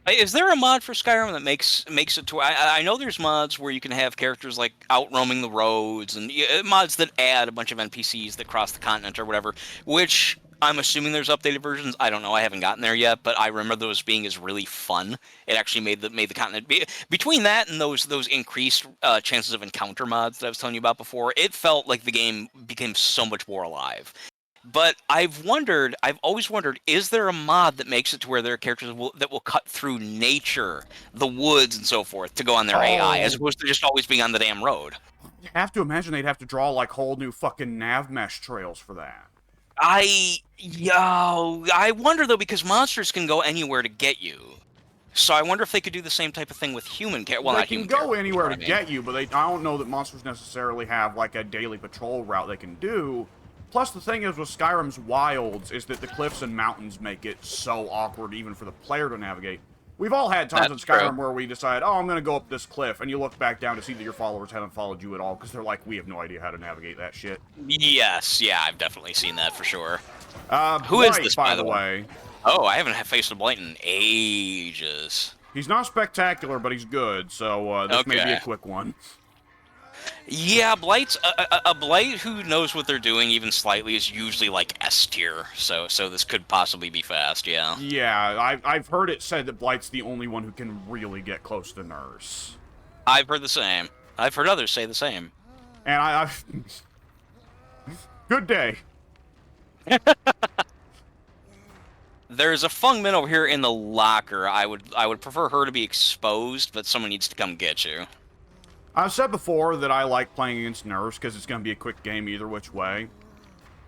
Is there a mod for Skyrim that makes it to? I know there's mods where you can have characters like out roaming the roads, and mods that add a bunch of NPCs that cross the continent or whatever. Which I'm assuming there's updated versions. I don't know. I haven't gotten there yet, but I remember those being as really fun. It actually made the continent between that and those increased chances of encounter mods that I was telling you about before. It felt like the game became so much more alive. But I've always wondered, is there a mod that makes it to where there are characters that will cut through nature, the woods and so forth, to go on their AI, as opposed to just always being on the damn road? You have to imagine they'd have to draw, like, whole new fucking nav mesh trails for that. I wonder, though, because monsters can go anywhere to get you. So I wonder if they could do the same type of thing with human characters. Well, they not can human go characters, anywhere to get you, but I don't know that monsters necessarily have, like, a daily patrol route they can do. Plus, the thing is with Skyrim's wilds is that the cliffs and mountains make it so awkward even for the player to navigate. We've all had times in Skyrim where we decide, oh, I'm going to go up this cliff, and you look back down to see that your followers haven't followed you at all, because they're like, we have no idea how to navigate that shit. Yes, yeah, I've definitely seen that for sure. Who is this, by the way? Oh, I haven't faced a Blight in ages. He's not spectacular, but he's good, so this may be a quick one. Yeah, Blight's a Blight who knows what they're doing even slightly is usually like S tier, so this could possibly be fast. Yeah. Yeah, I've heard it said that Blight's the only one who can really get close to Nurse. I've heard the same. I've heard others say the same. And I good day. There's a Fung Min over here in the locker. I would prefer her to be exposed, but someone needs to come get you. I've said before that I like playing against nerfs because it's going to be a quick game either which way.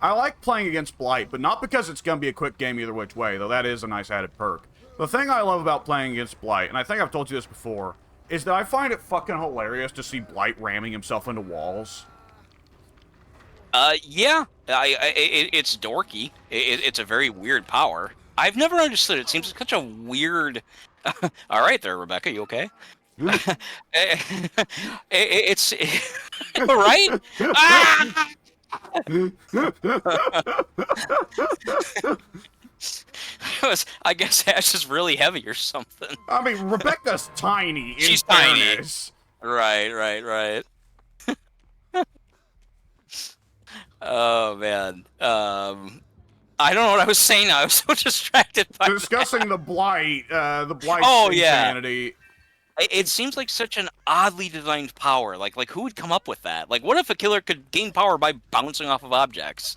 I like playing against Blight, but not because it's going to be a quick game either which way, though that is a nice added perk. The thing I love about playing against Blight, and I think I've told you this before, is that I find it fucking hilarious to see Blight ramming himself into walls. Yeah, it's dorky. It's a very weird power. I've never understood it. It seems such a weird... All right there, Rebecca, you okay? It's... right? Ah! I guess Ash is really heavy or something. I mean, Rebecca's tiny. She's tiny. Right. Oh man. I don't know what I was saying now. I was so distracted by discussing the Blight Yeah. insanity. It seems like such an oddly designed power. Like who would come up with that? Like, what if a killer could gain power by bouncing off of objects?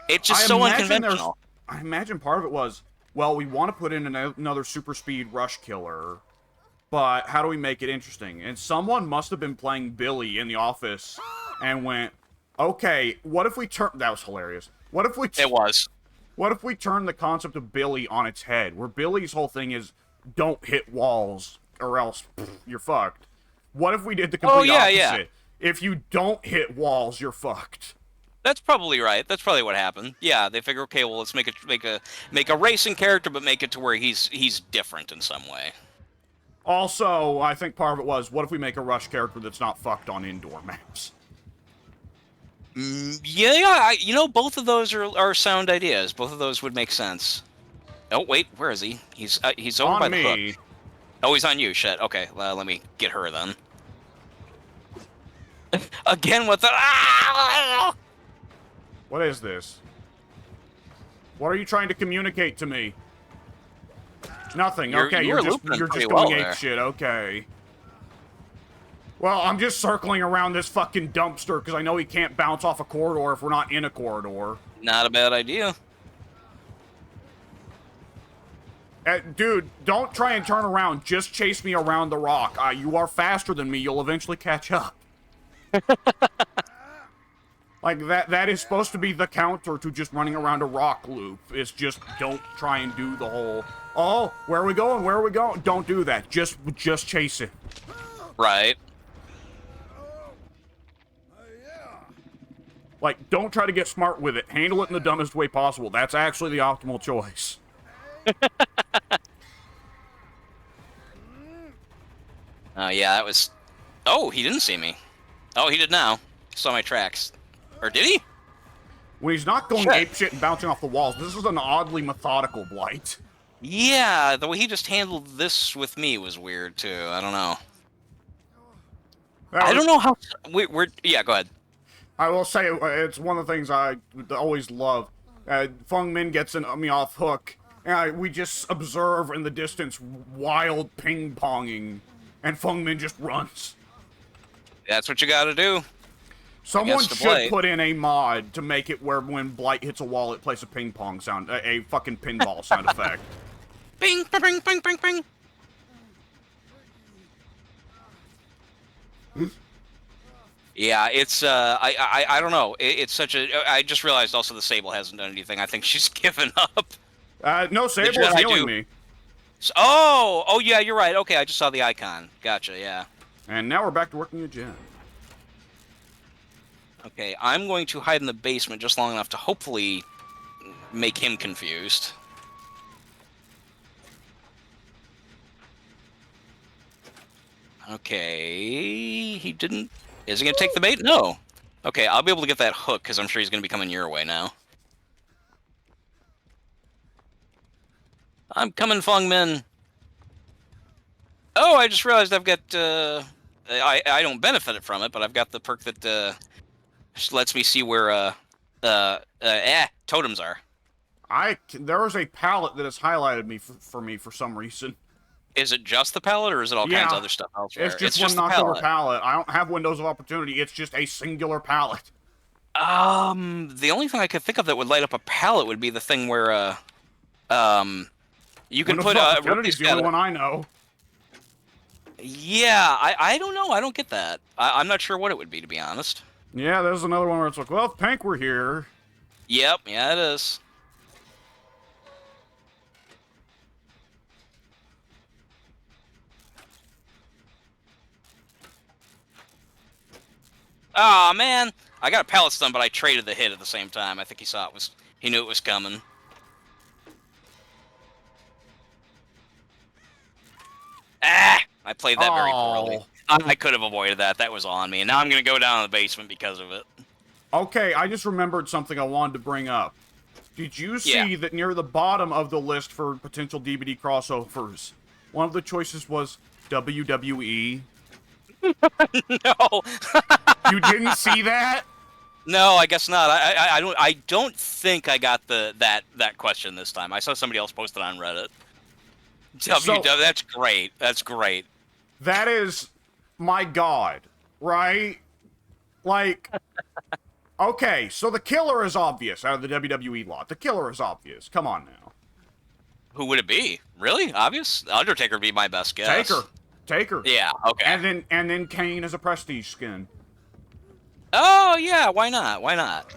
It's just so unconventional. I imagine part of it was, well, we want to put in another super speed rush killer, but how do we make it interesting? And someone must have been playing Billy in the office and went, okay, what if we turn... That was hilarious. What if we... It was. What if we turn the concept of Billy on its head, where Billy's whole thing is, don't hit walls, or else you're fucked. What if we did the complete opposite? Yeah. If you don't hit walls, you're fucked. That's probably right. That's probably what happened. Yeah, they figure, okay, well, let's make a racing character, but make it to where he's different in some way. Also, I think part of it was, what if we make a rush character that's not fucked on indoor maps? Yeah, both of those are sound ideas. Both of those would make sense. Oh wait, where is he? He's over by the hook. Oh, he's on you. Shit. Okay, let me get her then. Again with the... Ah! What is this? What are you trying to communicate to me? Nothing. Okay, you're just going ape shit. Okay. Well, I'm just circling around this fucking dumpster because I know he can't bounce off a corridor if we're not in a corridor. Not a bad idea. Dude, don't try and turn around. Just chase me around the rock. You are faster than me. You'll eventually catch up. Like, that is supposed to be the counter to just running around a rock loop. It's just don't try and do the whole, oh, where are we going? Where are we going? Don't do that. Just chase it. Right. Like, don't try to get smart with it. Handle it in the dumbest way possible. That's actually the optimal choice. Yeah, that was... Oh, he didn't see me. Oh, he did now. Saw my tracks. Or did he? When he's not going apeshit and bouncing off the walls, this is an oddly methodical Blight. Yeah, the way he just handled this with me was weird, too. I don't know. I don't know how... Yeah, go ahead. I will say, it's one of the things I always love. Fung Min gets me off hook, and we just observe in the distance wild ping-ponging, and Fung Min just runs. That's what you gotta do. Someone should put in a mod to make it where when Blight hits a wall, it plays a ping-pong sound, a fucking pinball sound effect. Bing, bing, bing, bing, bing. Yeah, it's I don't know. It's such a... I just realized also the Sable hasn't done anything. I think she's given up. No, Sable is healing me. Oh, yeah, you're right. Okay, I just saw the icon. Gotcha, yeah. And now we're back to working again. Okay, I'm going to hide in the basement just long enough to hopefully make him confused. Okay, he didn't... Is he going to take the bait? No. Okay, I'll be able to get that hook, because I'm sure he's going to be coming your way now. I'm coming, Fung Min. Oh, I just realized I've got... I don't benefit from it, but I've got the perk that just lets me see where totems are. There was a palette that has highlighted me for me for some reason. Is it just the palette, or is it all kinds Yeah. of other stuff elsewhere? It's just It's one just the knocked over palette. palette. I don't have windows of opportunity. It's just a singular palette. The only thing I could think of that would light up a palette would be the thing where, you can Windows put, of opportunity Ripley's is the only got one I know. Yeah, I don't know. I don't get that. I'm not sure what it would be, to be honest. Yeah, there's another one where it's like, well, if Pink were here. Yep, yeah, it is. Aw, man. I got a pallet stun, but I traded the hit at the same time. I think he knew it was coming. Ah! I played that very poorly. Oh. I could have avoided that. That was on me. And now I'm going to go down in the basement because of it. Okay, I just remembered something I wanted to bring up. Did you see that near the bottom of the list for potential DVD crossovers, one of the choices was WWE? No. You didn't see that? No, I guess not. I don't think I got that question this time. I saw somebody else post it on Reddit. That's great. That's great. That is, my God, right? Like, okay, so the killer is obvious out of the WWE lot. The killer is obvious. Come on now. Who would it be? Really? Obvious? Undertaker would be my best guess. Taker. Yeah, okay. And then Kane as a prestige skin. Oh, yeah, why not? Why not?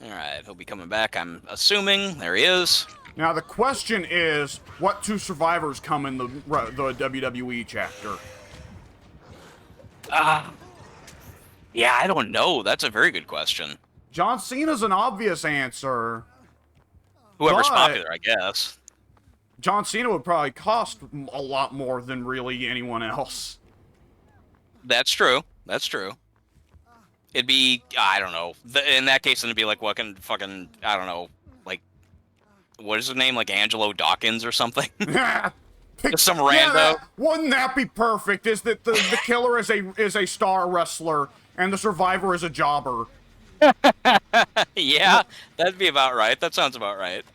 Alright, he'll be coming back, I'm assuming. There he is. Now, the question is, what two survivors come in the WWE chapter? Yeah, I don't know. That's a very good question. John Cena's an obvious answer. Whoever's But popular, I guess. John Cena would probably cost a lot more than really anyone else. That's true. That's true. It'd be, I don't know. In that case, it'd be like fucking, I don't know, like, what is his name? Like Angelo Dawkins or something? Just some rando. Wouldn't that be perfect? Is that the killer is a star wrestler and the survivor is a jobber? Yeah, that'd be about right. That sounds about right.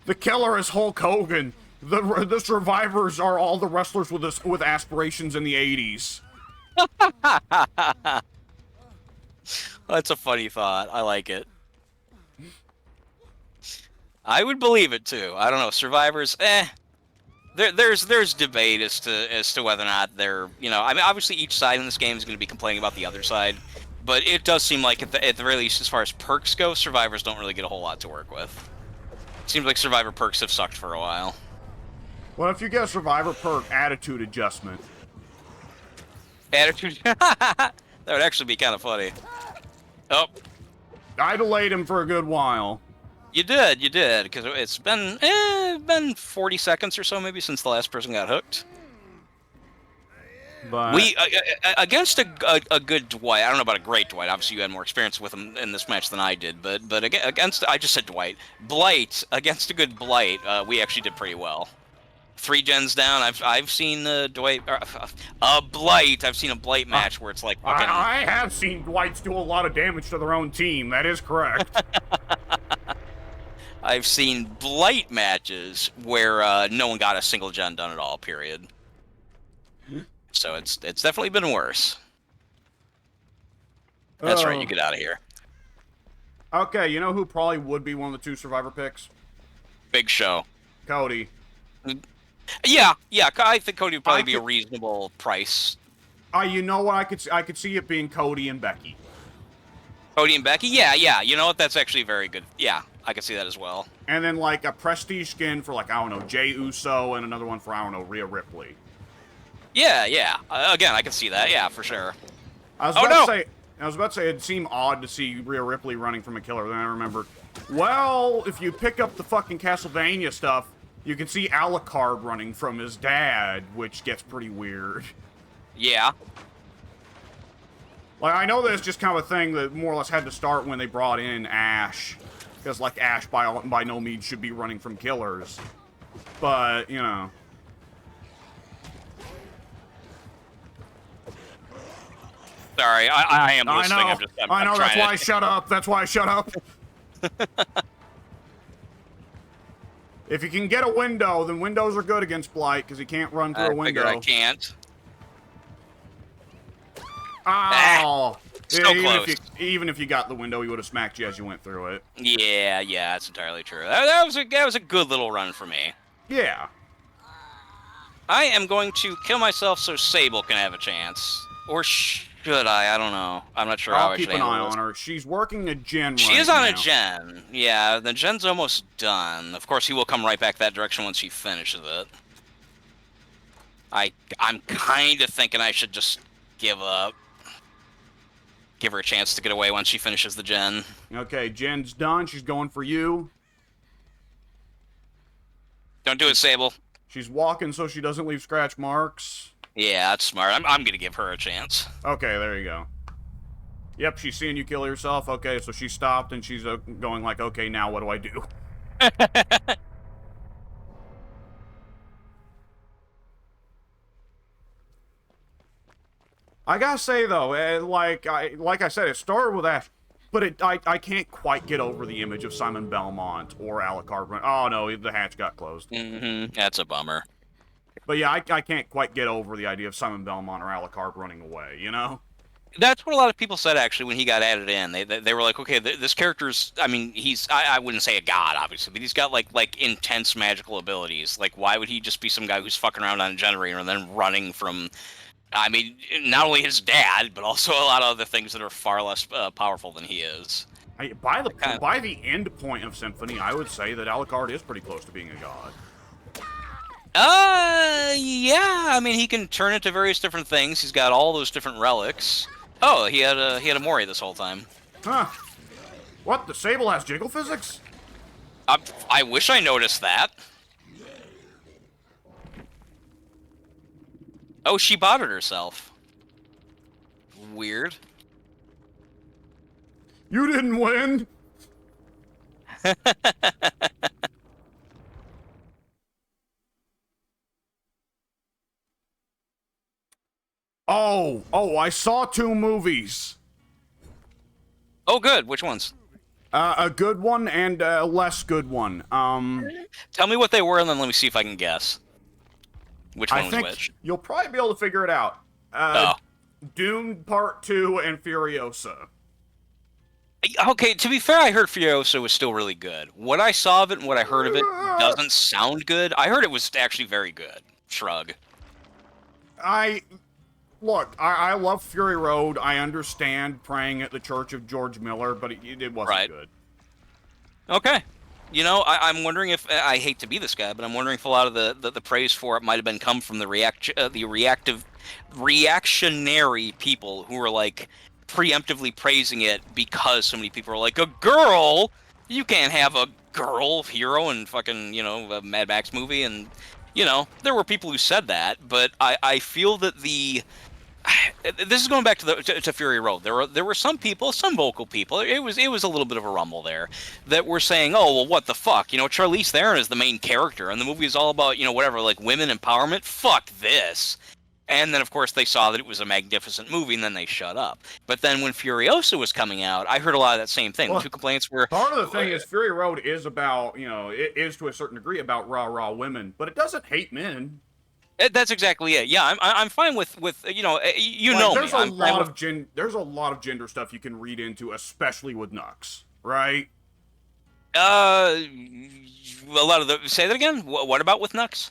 The killer is Hulk Hogan. The survivors are all the wrestlers with aspirations in the 80s. That's a funny thought. I like it. I would believe it too. I don't know. Survivors, there's debate as to whether or not they're, you know, I mean, obviously each side in this game is going to be complaining about the other side, but it does seem like at the very least, as far as perks go, survivors don't really get a whole lot to work with. Seems like survivor perks have sucked for a while. Well, if you get a survivor perk, attitude adjustment. Attitude. That would actually be kind of funny. Oh, I delayed him for a good while. you did, because it's been 40 seconds or so maybe since the last person got hooked. But We against a good Dwight. I don't know about a great Dwight. Obviously, you had more experience with him in this match than I did. But against, I just said Dwight. Blight, against a good Blight, we actually did pretty well. 3 gens down. I've seen Dwight a Blight. I've seen a Blight match where it's like fucking. I have seen Dwights do a lot of damage to their own team. That is correct. I've seen Blight matches where no one got a single gen done at all. Period. So it's definitely been worse. That's right. You get out of here. Okay, you know who probably would be one of the 2 survivor picks? Big Show. Cody. Yeah. I think Cody would probably be a reasonable price. You know what? I could see it being Cody and Becky. Cody and Becky? Yeah. You know what? That's actually very good. Yeah, I can see that as well. And then, like, a prestige skin for, like, I don't know, Jey Uso, and another one for, I don't know, Rhea Ripley. Yeah. Again, I can see that. Yeah, for sure. I was about to say it'd seem odd to see Rhea Ripley running from a killer. Then I remembered, well, if you pick up the fucking Castlevania stuff, you can see Alucard running from his dad, which gets pretty weird. Yeah. Like, I know that it's just kind of a thing that more or less had to start when they brought in Ash. Because, like, Ash by no means should be running from killers. But, you know. Sorry, I am listening. I know. I'm That's trying why I shut up. That's why I shut up. If you can get a window, then windows are good against Blight, because he can't run through a I figured I window. can't. Oh! So even close. Even if you got the window, he would have smacked you as you went through it. Yeah, that's entirely true. That was a good little run for me. Yeah. I am going to kill myself so Sable can have a chance. Or should I? I don't know. I'm not sure how I'll I keep should an handle eye this. on her. She's working a gen She right is on now. a gen. Yeah, the gen's almost done. Of course, he will come right back that direction once she finishes it. I'm kind of thinking I should just give up. Give her a chance to get away once she finishes the gen. Okay, gen's done. She's going for you. Don't do it, Sable. She's walking so she doesn't leave scratch marks. Yeah, that's smart. I'm gonna give her a chance. Okay, there you go. Yep, she's seeing you kill yourself. Okay, so she stopped and she's going like, okay, now what do I do? I gotta say though, like I said, it started with Ash, but I can't quite get over the image of Simon Belmont or Alucard. Oh no, the hatch got closed. That's a bummer. But yeah, I can't quite get over the idea of Simon Belmont or Alucard running away. You know? That's what a lot of people said actually when he got added in. They were like, okay, this character's. I mean, I wouldn't say a god obviously, but he's got like intense magical abilities. Like, why would he just be some guy who's fucking around on a generator and then running from? I mean, not only his dad, but also a lot of other things that are far less powerful than he is. By the end point of Symphony, I would say that Alucard is pretty close to being a god. Yeah. I mean, he can turn into various different things. He's got all those different relics. Oh, he had a Mori this whole time. Huh? What? The Sable has jiggle physics? I wish I noticed that. Oh, she botted herself. Weird. You didn't win. Oh, I saw 2 movies. Oh, good. Which ones? A good one and a less good one. Tell me what they were, and then let me see if I can guess. Which one I was think which? you'll probably be able to figure it out. Dune Part 2 and Furiosa. Okay, to be fair, I heard Furiosa was still really good. What I saw of it and what I heard of it doesn't sound good. I heard it was actually very good. Shrug. Look, I love Fury Road. I understand praying at the Church of George Miller, but it wasn't good. Okay. You know, I'm wondering if I hate to be this guy, but I'm wondering if a lot of the praise for it might have been come from the reactionary people who were like preemptively praising it because so many people were like, a girl, you can't have a girl hero in fucking a Mad Max movie, and there were people who said that, but I feel that this is going back to Fury Road. There were some people, some vocal people. It was a little bit of a rumble there that were saying, "Oh, well, what the fuck? Charlize Theron is the main character, and the movie is all about whatever, like women empowerment. Fuck this." And then, of course, they saw that it was a magnificent movie, and then they shut up. But then when Furiosa was coming out, I heard a lot of that same thing. Well, the 2 complaints were... Part of the thing is Fury Road is about, it is to a certain degree about raw women, but it doesn't hate men. That's exactly it. Yeah, I'm fine with know there's me. There's a lot of gender stuff you can read into, especially with Nux, right? A lot of say that again. What about with Nux?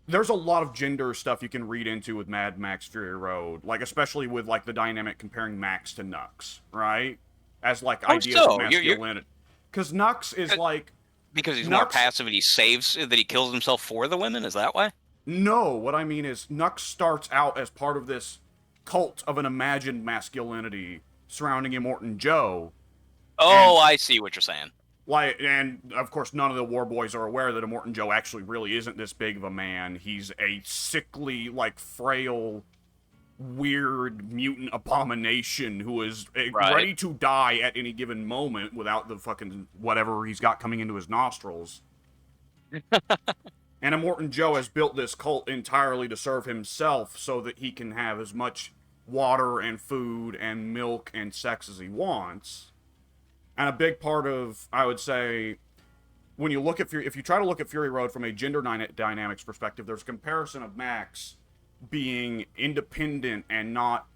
There's a lot of gender stuff you can read into with Mad Max Fury Road, like especially with like the dynamic comparing Max to Nux, right? As like ideas of masculinity. Because Nux is like because he's more passive and he saves that he kills himself for the women. Is that why? No, what I mean is Nux starts out as part of this cult of an imagined masculinity surrounding Immortan Joe. Oh, I see what you're saying. And of course, none of the War Boys are aware that Immortan Joe actually really isn't this big of a man. He's a sickly, like, frail, weird mutant abomination who is ready to die at any given moment without the fucking whatever he's got coming into his nostrils. And Immortan Joe has built this cult entirely to serve himself so that he can have as much water and food and milk and sex as he wants. And a big part of, I would say, when you look at if you try to look at Fury Road from a gender dynamics perspective, there's a comparison of Max being independent and not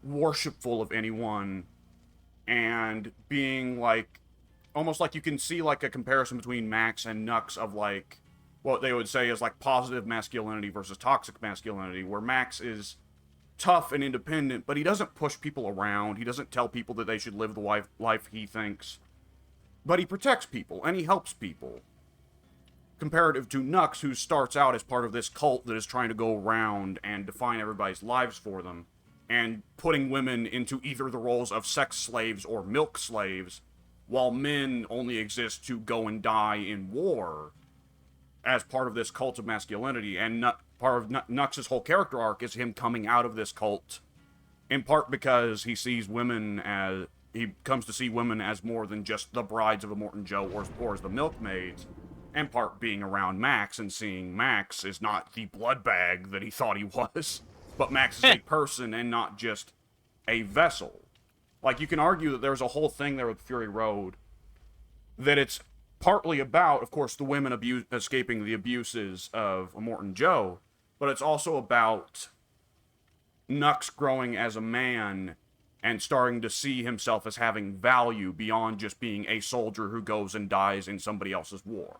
worshipful of anyone, and being like almost like you can see like a comparison between Max and Nux of like what they would say is like positive masculinity versus toxic masculinity, where Max is tough and independent, but he doesn't push people around. He doesn't tell people that they should live the life he thinks. But he protects people, and he helps people. Comparative to Nux, who starts out as part of this cult that is trying to go around and define everybody's lives for them, and putting women into either the roles of sex slaves or milk slaves, while men only exist to go and die in war as part of this cult of masculinity. And part of Nux's whole character arc is him coming out of this cult, in part because he sees women as... he comes to see women as more than just the brides of Immortan Joe or as the milkmaids, in part being around Max and seeing Max is not the blood bag that he thought he was, but Max is a person and not just a vessel. Like, you can argue that there's a whole thing there with Fury Road that it's partly about, of course, the women escaping the abuses of Immortan Joe, but it's also about Nux growing as a man and starting to see himself as having value beyond just being a soldier who goes and dies in somebody else's war.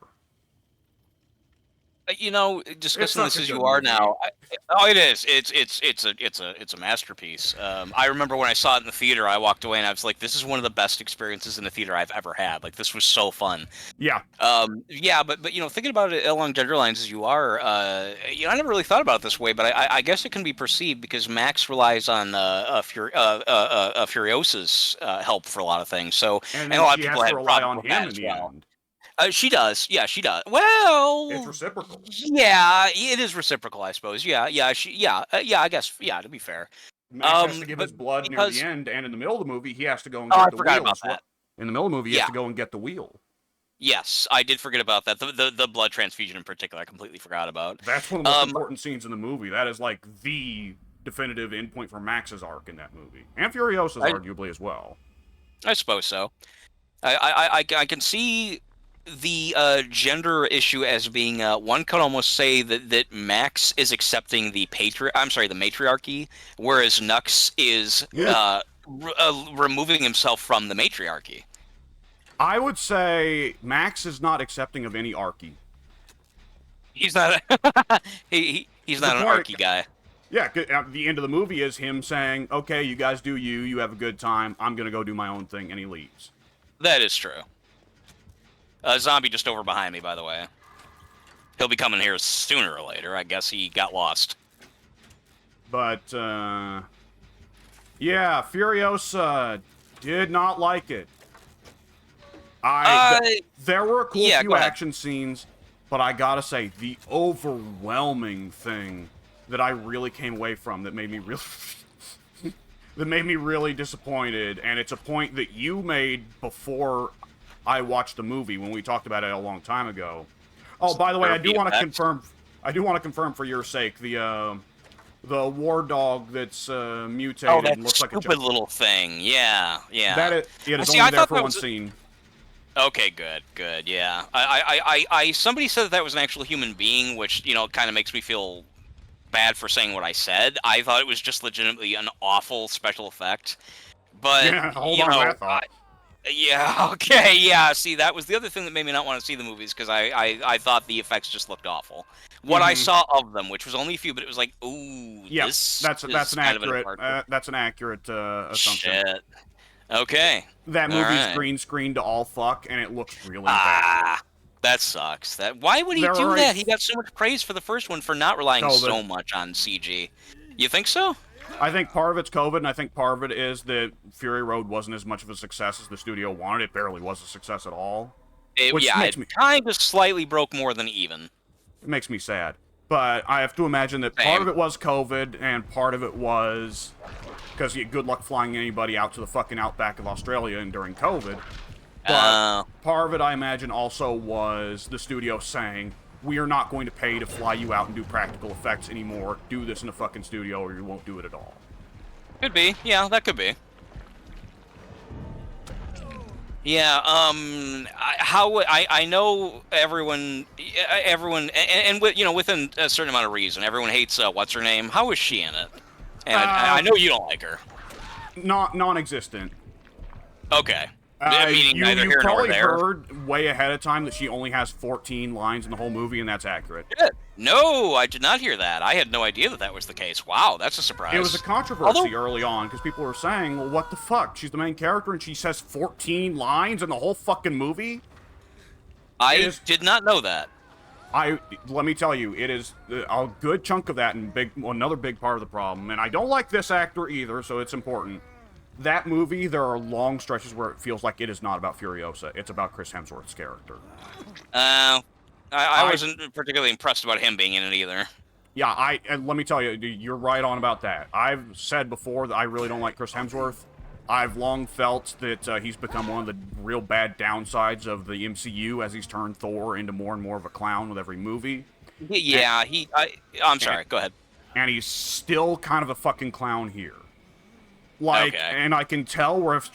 You know, discussing this as you are now. It is. It's a masterpiece. I remember when I saw it in the theater, I walked away and I was like, "This is one of the best experiences in the theater I've ever had. Like, this was so fun." Yeah. Yeah, but you know, thinking about it along gender lines as you are, you know, I never really thought about it this way, but I guess it can be perceived because Max relies on Furiosa's help for a lot of things. So, and a lot of she people has to had rely problems on with that him in as the well. end. She does. Yeah, she does. Well, It's reciprocal. yeah, it is reciprocal, I suppose. Yeah, I guess. Yeah, to be fair. Max has to give his blood near the end, and in the middle of the movie, he has to go and get the wheel. I forgot about that. In the middle of the movie, he has to go and get the wheel. Yes, I did forget about that. The blood transfusion in particular, I completely forgot about. That's one of the most important scenes in the movie. That is like the definitive endpoint for Max's arc in that movie, and Furiosa's arguably as well. I suppose so. I can see the gender issue as being one could almost say that Max is accepting the matriarchy, whereas Nux is removing himself from the matriarchy. I would say Max is not accepting of any archy. He's not. He's not an archy guy. Yeah, at the end of the movie is him saying, "Okay, you guys do you. You have a good time. I'm gonna go do my own thing," and he leaves. That is true. Zombie just over behind me, by the way. He'll be coming here sooner or later. I guess he got lost. But, yeah, Furiosa did not like it. There were a cool few action scenes, but I gotta say, the overwhelming thing that I really came away from that made me really disappointed, and it's a point that you made before I watched the movie when we talked about it a long time ago. Oh, by the way, I do want to confirm for your sake the war dog that's mutated. Oh, that and looks like a stupid little thing. Yeah. It is only there for one scene. Okay, good. Yeah. Somebody said that was an actual human being, which, you know, kind of makes me feel bad for saying what I said. I thought it was just legitimately an awful special effect. But yeah, hold on, I thought. Yeah, okay, yeah. See, that was the other thing that made me not want to see the movies, because I thought the effects just looked awful. What I saw of them, which was only a few, but it was like, ooh, yeah, this that's an accurate assumption. Shit. Okay. That movie's green screened to all fuck, and it looks really bad. That sucks. Why would he do that? He got so much praise for the first one for not relying so much on CG. You think so? I think part of it's COVID, and I think part of it is that Fury Road wasn't as much of a success as the studio wanted. It barely was a success at all. It kind of slightly broke more than even. It makes me sad. But I have to imagine that part of it was COVID, and part of it was because good luck flying anybody out to the fucking outback of Australia during COVID. But part of it, I imagine, also was the studio saying, "We are not going to pay to fly you out and do practical effects anymore. Do this in a fucking studio or you won't do it at all." Could be. Yeah, that could be. Yeah, I know everyone, and within a certain amount of reason, everyone hates what's her name. How is she in it? And I Uh, know you don't like her. not non-existent. Okay, meaning You neither you here nor probably there. heard way ahead of time that she only has 14 lines in the whole movie, and that's accurate. Shit. No, I did not hear that. I had no idea that that was the case. Wow, that's a It was a surprise. Although controversy early on because people were saying, "Well, what the fuck? She's the main character and she says 14 lines in the whole fucking movie." It I is. did not know that. I let me tell you, it is a good chunk of that, and another big part of the problem. And I don't like this actor either, so it's important. That movie, there are long stretches where it feels like it is not about Furiosa. It's about Chris Hemsworth's character. Uh, I I wasn't particularly impressed about him being in it either. Yeah, and let me tell you, you're right on about that. I've said before that I really don't like Chris Hemsworth. I've long felt that he's become one of the real bad downsides of the MCU as he's turned Thor into more and more of a clown with every movie. And, Yeah, I'm and, sorry. Go ahead. and he's still kind of a fucking clown here. Like, Okay. and I can tell where if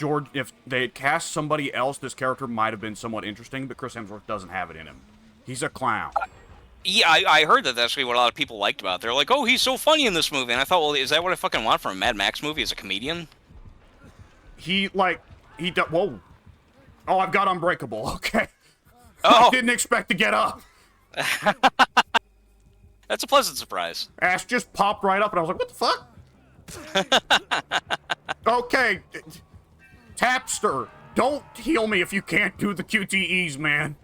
they had cast somebody else, this character might have been somewhat interesting, but Chris Hemsworth doesn't have it in him. He's a clown. Yeah, I heard that that's actually what a lot of people liked about it. They're like, oh, he's so funny in this movie. And I thought, well, is that what I fucking want from a Mad Max movie as a comedian? Whoa. Oh, I've got Unbreakable. Okay. I Oh, didn't expect to get up. that's a pleasant surprise. Ass just popped right up, and I was like, what the fuck? Okay. Tapster, don't heal me if you can't do the QTEs, man.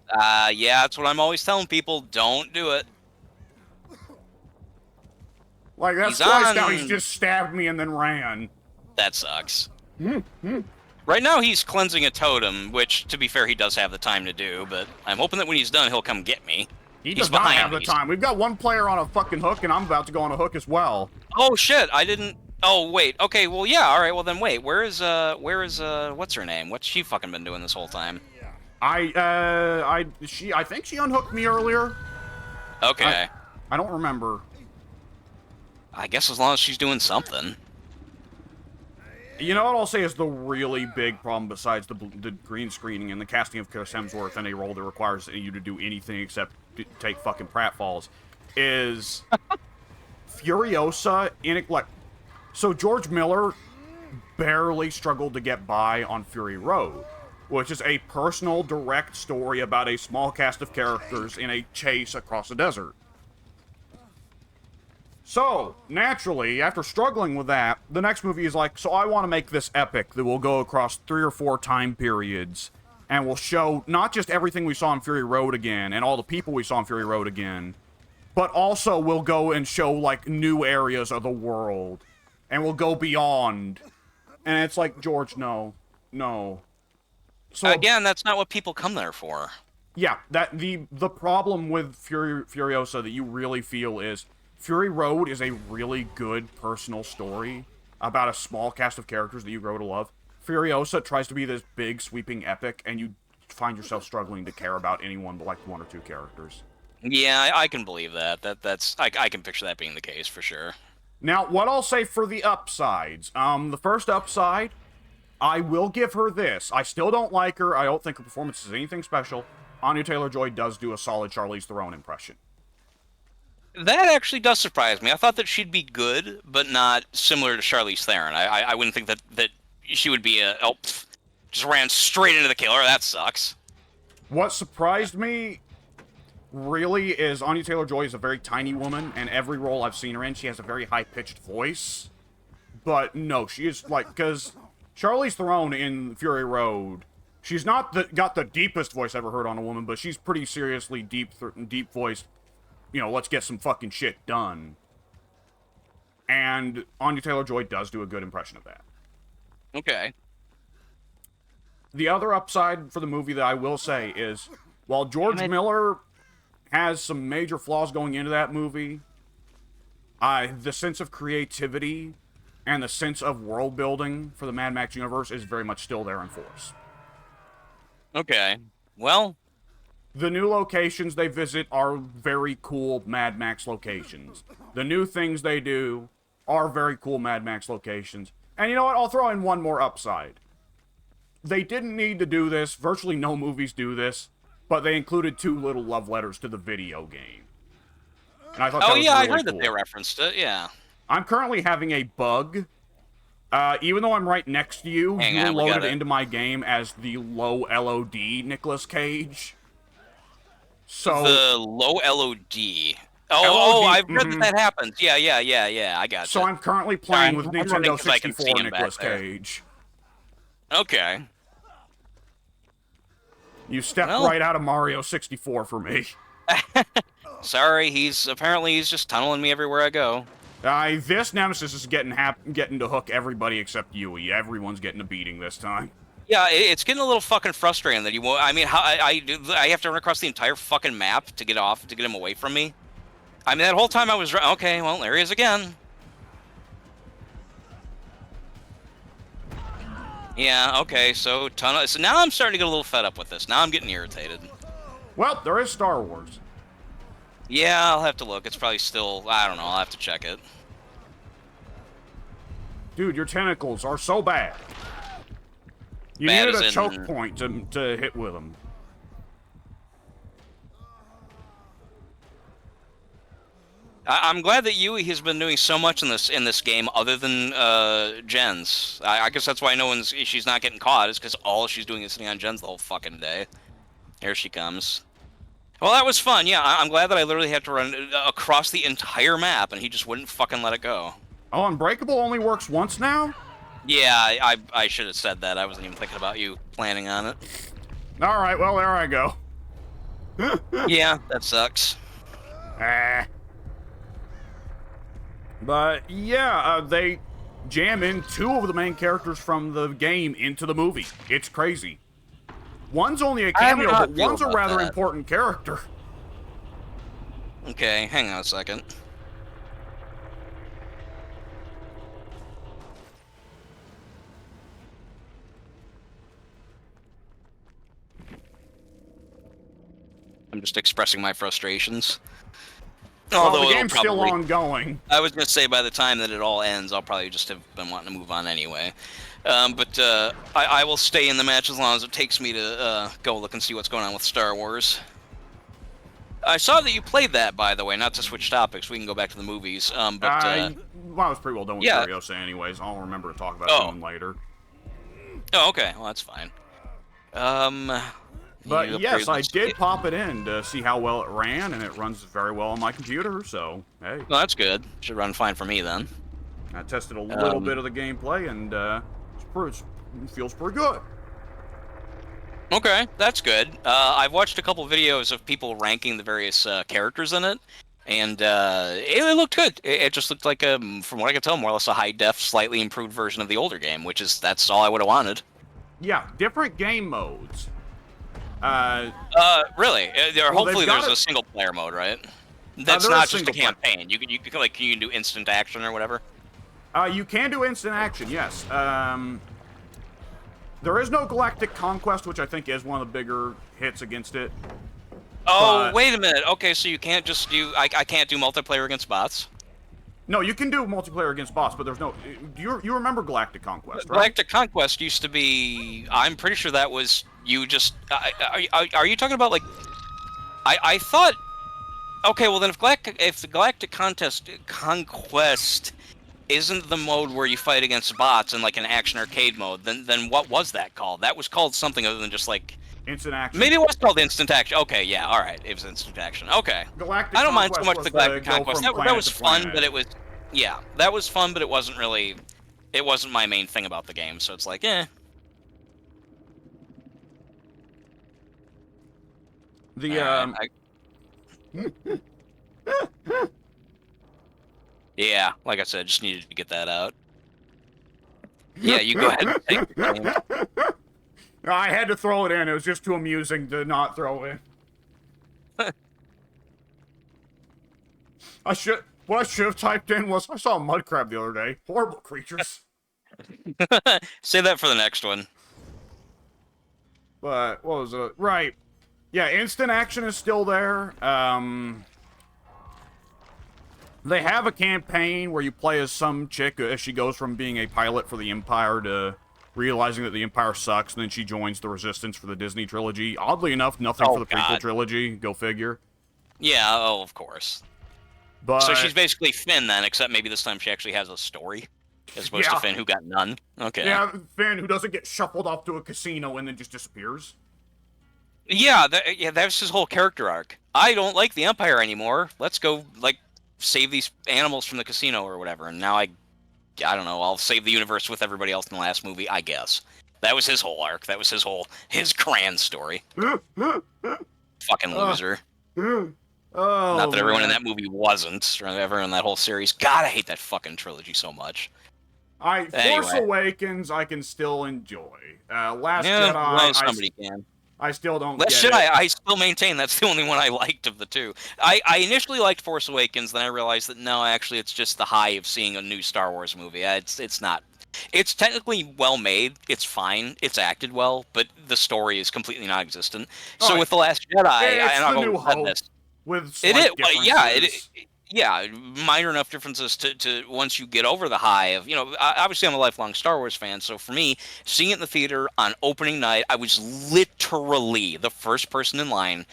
Yeah, that's what I'm always telling people. Don't do it. Like, that's He's twice now on. he's just stabbed me and then ran. That sucks. Right now, he's cleansing a totem, which, to be fair, he does have the time to do, but I'm hoping that when he's done, he'll come get me. He He's does not behind have the me. time. We've got one player on a fucking hook, and I'm about to go on a hook as well. Oh, shit, I didn't... Oh, wait, okay, well, yeah, alright, well then wait, what's her name? What's she fucking been doing this whole time? I think she unhooked me earlier. Okay. I don't remember. I guess as long as she's doing something. You know what I'll say is the really big problem besides the green screening and the casting of Chris Hemsworth in a role that requires you to do anything except take fucking pratfalls is Furiosa in it, like, so George Miller barely struggled to get by on Fury Road, which is a personal direct story about a small cast of characters in a chase across a desert. So, naturally, after struggling with that, the next movie is like, so I want to make this epic that will go across 3 or 4 time periods and will show not just everything we saw in Fury Road again and all the people we saw in Fury Road again, but also will go and show, like, new areas of the world and will go beyond. And it's like, George, no. No. So, Again, that's not what people come there for. yeah, that the problem with Furiosa that you really feel is Fury Road is a really good personal story about a small cast of characters that you grow to love. Furiosa tries to be this big sweeping epic, and you find yourself struggling to care about anyone but like 1 or 2 characters. Yeah, I can believe that. I can picture that being the case for sure. Now, what I'll say for the upsides, the first upside, I will give her this. I still don't like her. I don't think her performance is anything special. Anya Taylor-Joy does do a solid Charlize Theron impression. That actually does surprise me. I thought that she'd be good, but not similar to Charlize Theron. I wouldn't think that she would be just ran straight into the killer. That sucks. What surprised me, really, is Anya Taylor-Joy is a very tiny woman, and every role I've seen her in, she has a very high-pitched voice. But no, she is, like, because Charlize Theron in Fury Road, she's not got the deepest voice I've ever heard on a woman, but she's pretty seriously deep voiced. You know, let's get some fucking shit done. And Anya Taylor-Joy does do a good impression of that. Okay. The other upside for the movie that I will say is, while George Miller has some major flaws going into that movie, the sense of creativity and the sense of world building for the Mad Max universe is very much still there in force. Okay. Well, The new locations they visit are very cool Mad Max locations. The new things they do are very cool Mad Max locations. And you know what? I'll throw in one more upside. they didn't need to do this. Virtually no movies do this, but they included 2 little love letters to the video game. And I thought that was yeah, really I heard cool. that they referenced it. Yeah. I'm currently having a bug. Even though I'm right next to you, Hang you were on, we loaded got it. into my game as the low LOD Nicolas Cage. So The low LOD. Oh, LOD, I've read that happens. Yeah, I got so you. I'm currently playing with I'm running Nintendo 'cause I can see 64 him back Nicolas there. Cage. Okay. You stepped Well. right out of Mario 64 for me. Sorry, he's just tunneling me everywhere I go. This Nemesis is getting to hook everybody except Yui. Everyone's getting a beating this time. Yeah, it's getting a little fucking frustrating that he won't. I mean, I have to run across the entire fucking map to get him away from me. I mean, that whole time I was okay. Well, there he is again. Yeah. Okay. So now I'm starting to get a little fed up with this. Now I'm getting irritated. Well, there is Star Wars. Yeah, I'll have to look. It's probably still. I don't know. I'll have to check it. Dude, your tentacles are so bad. You Bad needed a as choke in- point to hit with them. I'm glad that Yui has been doing so much in this game, other than gens. I guess that's why she's not getting caught. Is because all she's doing is sitting on gens the whole fucking day. Here she comes. Well, that was fun. Yeah, I'm glad that I literally had to run across the entire map, and he just wouldn't fucking let it go. Oh, Unbreakable only works once now? Yeah, I should have said that. I wasn't even thinking about you planning on it. Alright, well, there I go. Yeah, that sucks. But, yeah, they jam in 2 of the main characters from the game into the movie. It's crazy. One's only a I don't know cameo, how but I feel one's a about rather that. important character. Okay, hang on a second. I'm just expressing my frustrations. Although Well, the it'll game's still probably- ongoing. I was gonna say by the time that it all ends, I'll probably just have been wanting to move on anyway. But I will stay in the match as long as it takes me to go look and see what's going on with Star Wars. I saw that you played that, by the way. Not to switch topics, we can go back to the movies. Well, I was pretty well done with yeah. Furiosa anyways. I'll remember to talk about Oh. that one later. Oh, okay. Well, that's fine. But you yes, I upgraded- did pop it in to see how well it ran, and it runs very well on my computer, so, hey. Well, that's good. Should run fine for me then. I tested a little bit of the gameplay, and it feels pretty good. Okay, that's good. I've watched a couple videos of people ranking the various characters in it, and it looked good. It just looked like, from what I can tell, more or less a high-def, slightly improved version of the older game, that's all I would have wanted. Yeah, different game modes. Really? Well, Hopefully they've got there's it- a single-player mode, right? That's there is not just a single player. campaign. You can do instant action or whatever. You can do instant action, yes. There is no Galactic Conquest, which I think is one of the bigger hits against it. Oh, But- wait a minute. Okay, so you can't just do... I can't do multiplayer against bots? No, you can do multiplayer against boss, but there's no... You remember Galactic Conquest, right? Galactic Conquest used to be... I'm pretty sure that was... You just... are you talking about, like... I thought... Okay, well then if the Galactic Conquest isn't the mode where you fight against bots in like an action arcade mode, then what was that called? That was called something other than just like... Instant action. Maybe it was called instant action. Okay, yeah, all right, it was instant action. Okay, Galactic I don't mind so Conquest much was the Galactic go Conquest. from That planet was to fun, planet. but it was... Yeah, that was fun, but it wasn't really... It wasn't my main thing about the game, so it's like, eh. The, Alright, yeah, like I said, just needed to get that out. Yeah, you go ahead and take the game. I had to throw it in. It was just too amusing to not throw in. What I should have typed in was, I saw a mud crab the other day. Horrible creatures. Save that for the next one. But, what was it? Right. Yeah, instant action is still there. They have a campaign where you play as some chick as she goes from being a pilot for the Empire to realizing that the Empire sucks, and then she joins the Resistance for the Disney trilogy. Oddly enough, nothing Oh, for the prequel God. trilogy. Go figure. Yeah, oh, of course. But So she's basically Finn then, except maybe this time she actually has a story, as opposed to Yeah. Finn who got none. Okay. yeah, Finn, who doesn't get shuffled off to a casino and then just disappears. Yeah, that's his whole character arc. I don't like the Empire anymore. Let's go, like, save these animals from the casino or whatever. And now I don't know, I'll save the universe with everybody else in the last movie, I guess. That was his whole arc. That was his Cran story. Fucking loser. Oh, Not that everyone in man. that movie wasn't, or everyone in that whole series. God, I hate that fucking trilogy so much. Force Anyway. Awakens, I can still enjoy. Last Yeah, Jedi, well, somebody can. I still don't Last get Jedi, it. I still maintain that's the only one I liked of the two. I initially liked Force Awakens, then I realized that no, actually, it's just the high of seeing a new Star Wars movie. It's not. It's technically well made. It's fine. It's acted well, but the story is completely non-existent. So Oh, with the Last Jedi, it's and the I've New always said Hope this. with It slight is, well, yeah, differences. yeah, minor enough differences to once you get over the high of, obviously I'm a lifelong Star Wars fan, so for me, seeing it in the theater on opening night, I was literally the first person in line.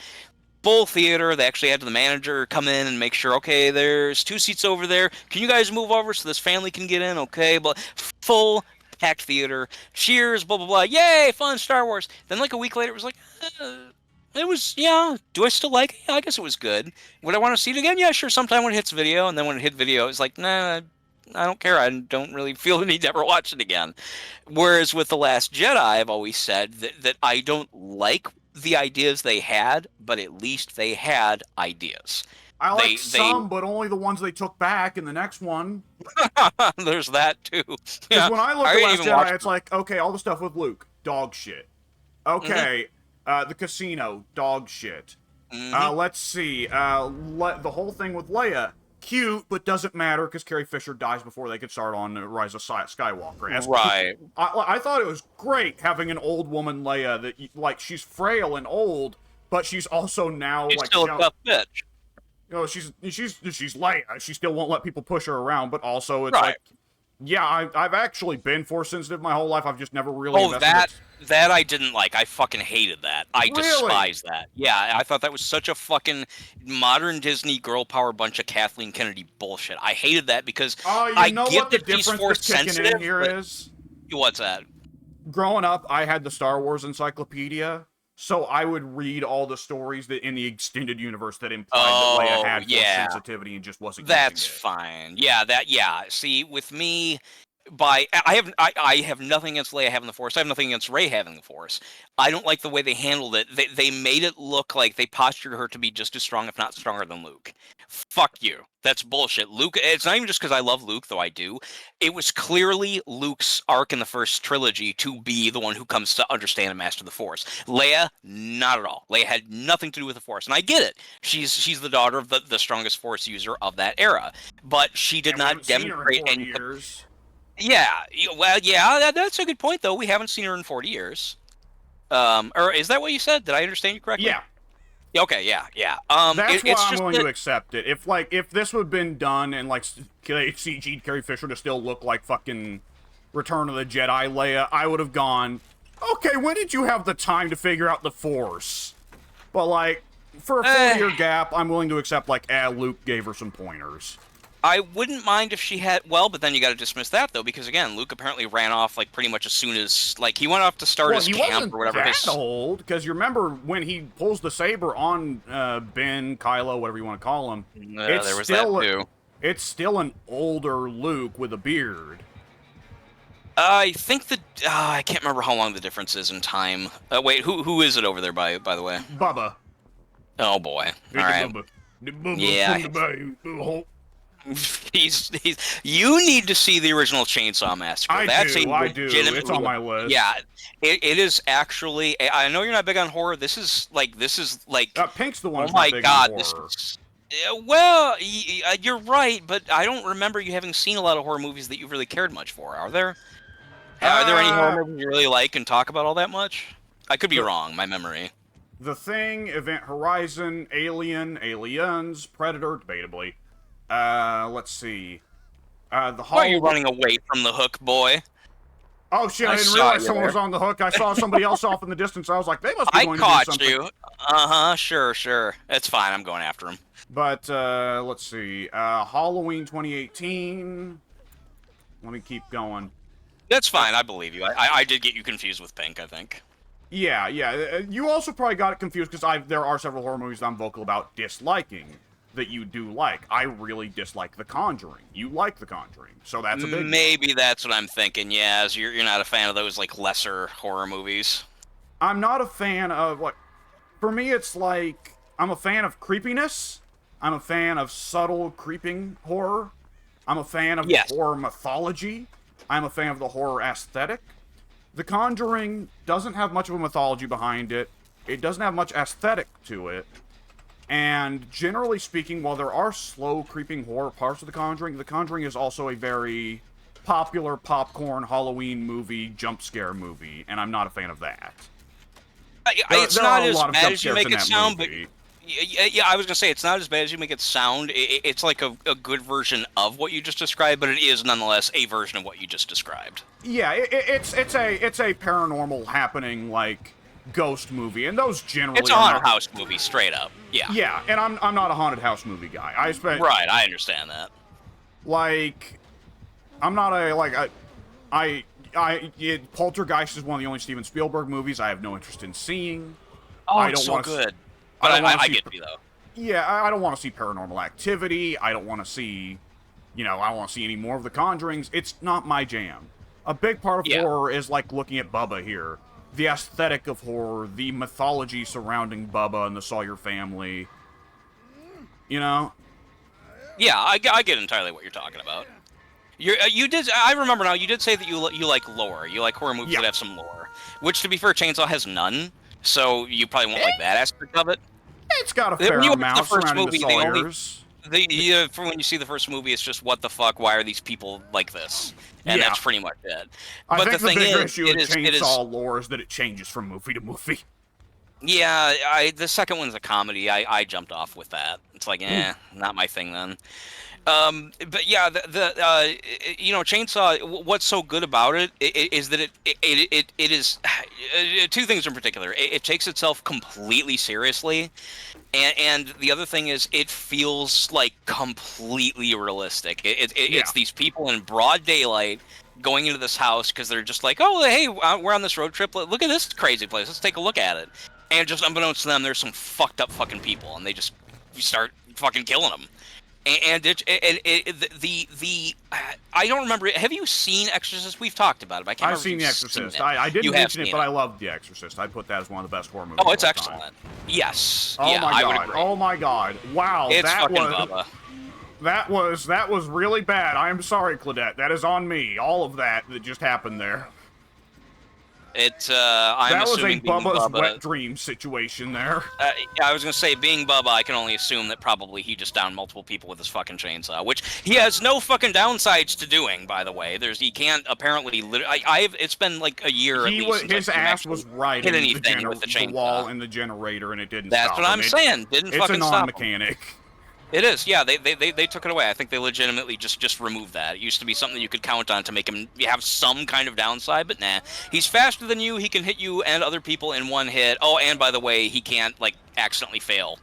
Full theater. They actually had the manager come in and make sure, okay, there's 2 seats over there. Can you guys move over so this family can get in? Okay, but full packed theater. Cheers, blah blah blah. Yay, fun Star Wars. Then like a week later, it was like, it was, yeah. Do I still like it? Yeah, I guess it was good. Would I want to see it again? Yeah, sure. Sometime when it hits video, and then when it hit video, it's like, nah, I don't care. I don't really feel the need to ever watch it again. Whereas with The Last Jedi, I've always said that I don't like the ideas they had, but at least they had ideas. I They like some, but only the ones they took back in the next one. there's that too. Because Yeah, when I look I at didn't Last even watch Jedi, it's like, okay, all the stuff with Luke, dog shit. Okay, the casino, dog shit. Let's see, the whole thing with Leia, cute, but doesn't matter because Carrie Fisher dies before they could start on Rise of Skywalker. right. I thought it was great having an old woman Leia that, like, she's frail and old, but she's also now, She's like, still a tough bitch. she's Leia. She still won't let people push her around, but also it's Right. like, yeah, I've actually been Force sensitive my whole life. I've just never really. Oh, that I didn't like. I fucking hated that. I Really? despise that. Yeah, I thought that was such a fucking modern Disney girl power bunch of Kathleen Kennedy bullshit. I hated that because Oh, I you know get what the that she's difference force that's kicking sensitive. in here but- is? What's that? Growing up, I had the Star Wars encyclopedia, so I would read all the stories that in the extended universe that implied that Leia had force yeah. sensitivity and just wasn't. That's using it. fine. Yeah. See, with me, I have nothing against Leia having the Force. I have nothing against Rey having the Force. I don't like the way they handled it. They made it look like they postured her to be just as strong, if not stronger, than Luke. Fuck you. That's bullshit. Luke. It's not even just because I love Luke, though I do. It was clearly Luke's arc in the first trilogy to be the one who comes to understand and master the Force. Leia, not at all. Leia had nothing to do with the Force, and I get it. She's the daughter of the strongest Force user of that era, but she did And we not haven't seen her in demonstrate 40 any. years. Yeah, well, yeah, that's a good point, though. We haven't seen her in 40 years. Or is that what you said? Did I understand you correctly? Yeah. Okay, yeah. That's why it's I'm just willing that- to accept it. If this would have been done and like CG'd Carrie Fisher to still look like fucking Return of the Jedi Leia, I would have gone, okay, when did you have the time to figure out the Force? But like, for a 4-year gap, I'm willing to accept like, Luke gave her some pointers. I wouldn't mind if she had. Well, but then you got to dismiss that though, because again, Luke apparently ran off like pretty much as soon as he went off to start his he camp wasn't or whatever. that old, because you remember when he pulls the saber on Ben, Kylo, whatever you want to call him. It's there was still, that too. It's still an older Luke with a beard. I think that I can't remember how long the difference is in time. Wait, who is it over there by the way? Bubba. Oh boy. All right. Yeah. he's you need to see the original Chainsaw Massacre. I do. It's on my list. Yeah, it is actually. I know you're not big on horror. This is like. Pink's the one. Oh who's my not big god! on This horror. is. Well, you're right, but I don't remember you having seen a lot of horror movies that you really cared much for. Are there? Are there any horror movies you really like and talk about all that much? I could be wrong. My memory. The Thing, Event Horizon, Alien, Aliens, Predator, debatably. Let's see. The Why are you running away from the hook, boy? Oh shit, I didn't saw realize you someone there. was on the hook. I saw somebody else off in the distance. I was like, they must be I going to do caught something. you. Uh-huh, sure. It's fine, I'm going after him. But, let's see. Halloween 2018. Let me keep going. That's fine, I believe you. I did get you confused with Pink, I think. Yeah. You also probably got it confused because there are several horror movies that I'm vocal about disliking that you do like. I really dislike The Conjuring. You like The Conjuring, so that's a big Maybe that's what I'm thinking, yeah, as you're not a fan of those, like, lesser horror movies. I'm not a fan of, like, for me it's like, I'm a fan of creepiness. I'm a fan of subtle creeping horror. I'm a fan of Yes. the horror mythology. I'm a fan of the horror aesthetic. The Conjuring doesn't have much of a mythology behind it. It doesn't have much aesthetic to it. And generally speaking, while there are slow creeping horror parts of The Conjuring is also a very popular popcorn Halloween movie, jump scare movie, and I'm not a fan of that. It's there not are a as lot of bad jump as you scares make in it that sound, but movie. yeah, I was gonna say it's not as bad as you make it sound. It's like a good version of what you just described, but it is nonetheless a version of what you just described. Yeah, it's a paranormal happening, like, ghost movie, and those generally It's a are haunted not, house movie, straight up. Yeah. yeah, and I'm not a haunted house movie guy. I spent Right, I understand that. like, I'm not a like Poltergeist is one of the only Steven Spielberg movies I have no interest in seeing. Oh, I it's don't so wanna good. I But don't wanna I see get you though. Yeah, I don't want to see Paranormal Activity. I don't want to see, I don't want to see any more of The Conjurings. It's not my jam. A big part of Yeah. horror is like looking at Bubba here. The aesthetic of horror, the mythology surrounding Bubba and the Sawyer family. You know? Yeah, I get entirely what you're talking about. You did. I remember now. You did say that you like lore. You like horror movies Yeah. that have some lore. Which, to be fair, Chainsaw has none. So you probably won't like that aspect of it. It's got a When fair you watch amount the first surrounding movie, the the only- Sawyers. For when you see the first movie, it's just what the fuck? Why are these people like this? And Yeah. that's pretty much it. I But think the thing bigger is, issue it with is, it is Chainsaw lore is that it changes from movie to movie. Yeah, the second one's a comedy. I jumped off with that. It's like, not my thing then. But yeah, Chainsaw. What's so good about it is that it is two things in particular. It takes itself completely seriously, and the other thing is it feels like completely realistic. It's these people in broad daylight going into this house because they're just like, oh, hey, we're on this road trip. Look at this crazy place. Let's take a look at it. And just unbeknownst to them, there's some fucked up fucking people, and they just start fucking killing them. And I don't remember. Have you seen Exorcist? We've talked about it. But I can't I've remember seen if The you've Exorcist. seen it. I didn't You have mention it, seen but I love The Exorcist. I put that as one of the best horror movies. Oh, it's of all time. excellent. Yes. Oh yeah, my I would god! agree. Oh my god! Wow, It's that fucking was Bubba. that was really bad. I am sorry, Claudette. That is on me. All of that just happened there. I'm That was a assuming being Bubba's Bubba. wet dream situation there. I was gonna say, being Bubba, I can only assume that probably he just downed multiple people with his fucking chainsaw, which he has no fucking downsides to doing. By the way, he can't apparently. It's been like a year at least. since His I've ass actually was right hit in anything with the the chainsaw. wall and the generator, and it didn't That's stop what I'm him. saying. Didn't It's a fucking stop him. non-mechanic. It is, yeah. They took it away. I think they legitimately just removed that. It used to be something you could count on to make him have some kind of downside, but nah. He's faster than you. He can hit you and other people in one hit. Oh, and by the way, he can't accidentally fail.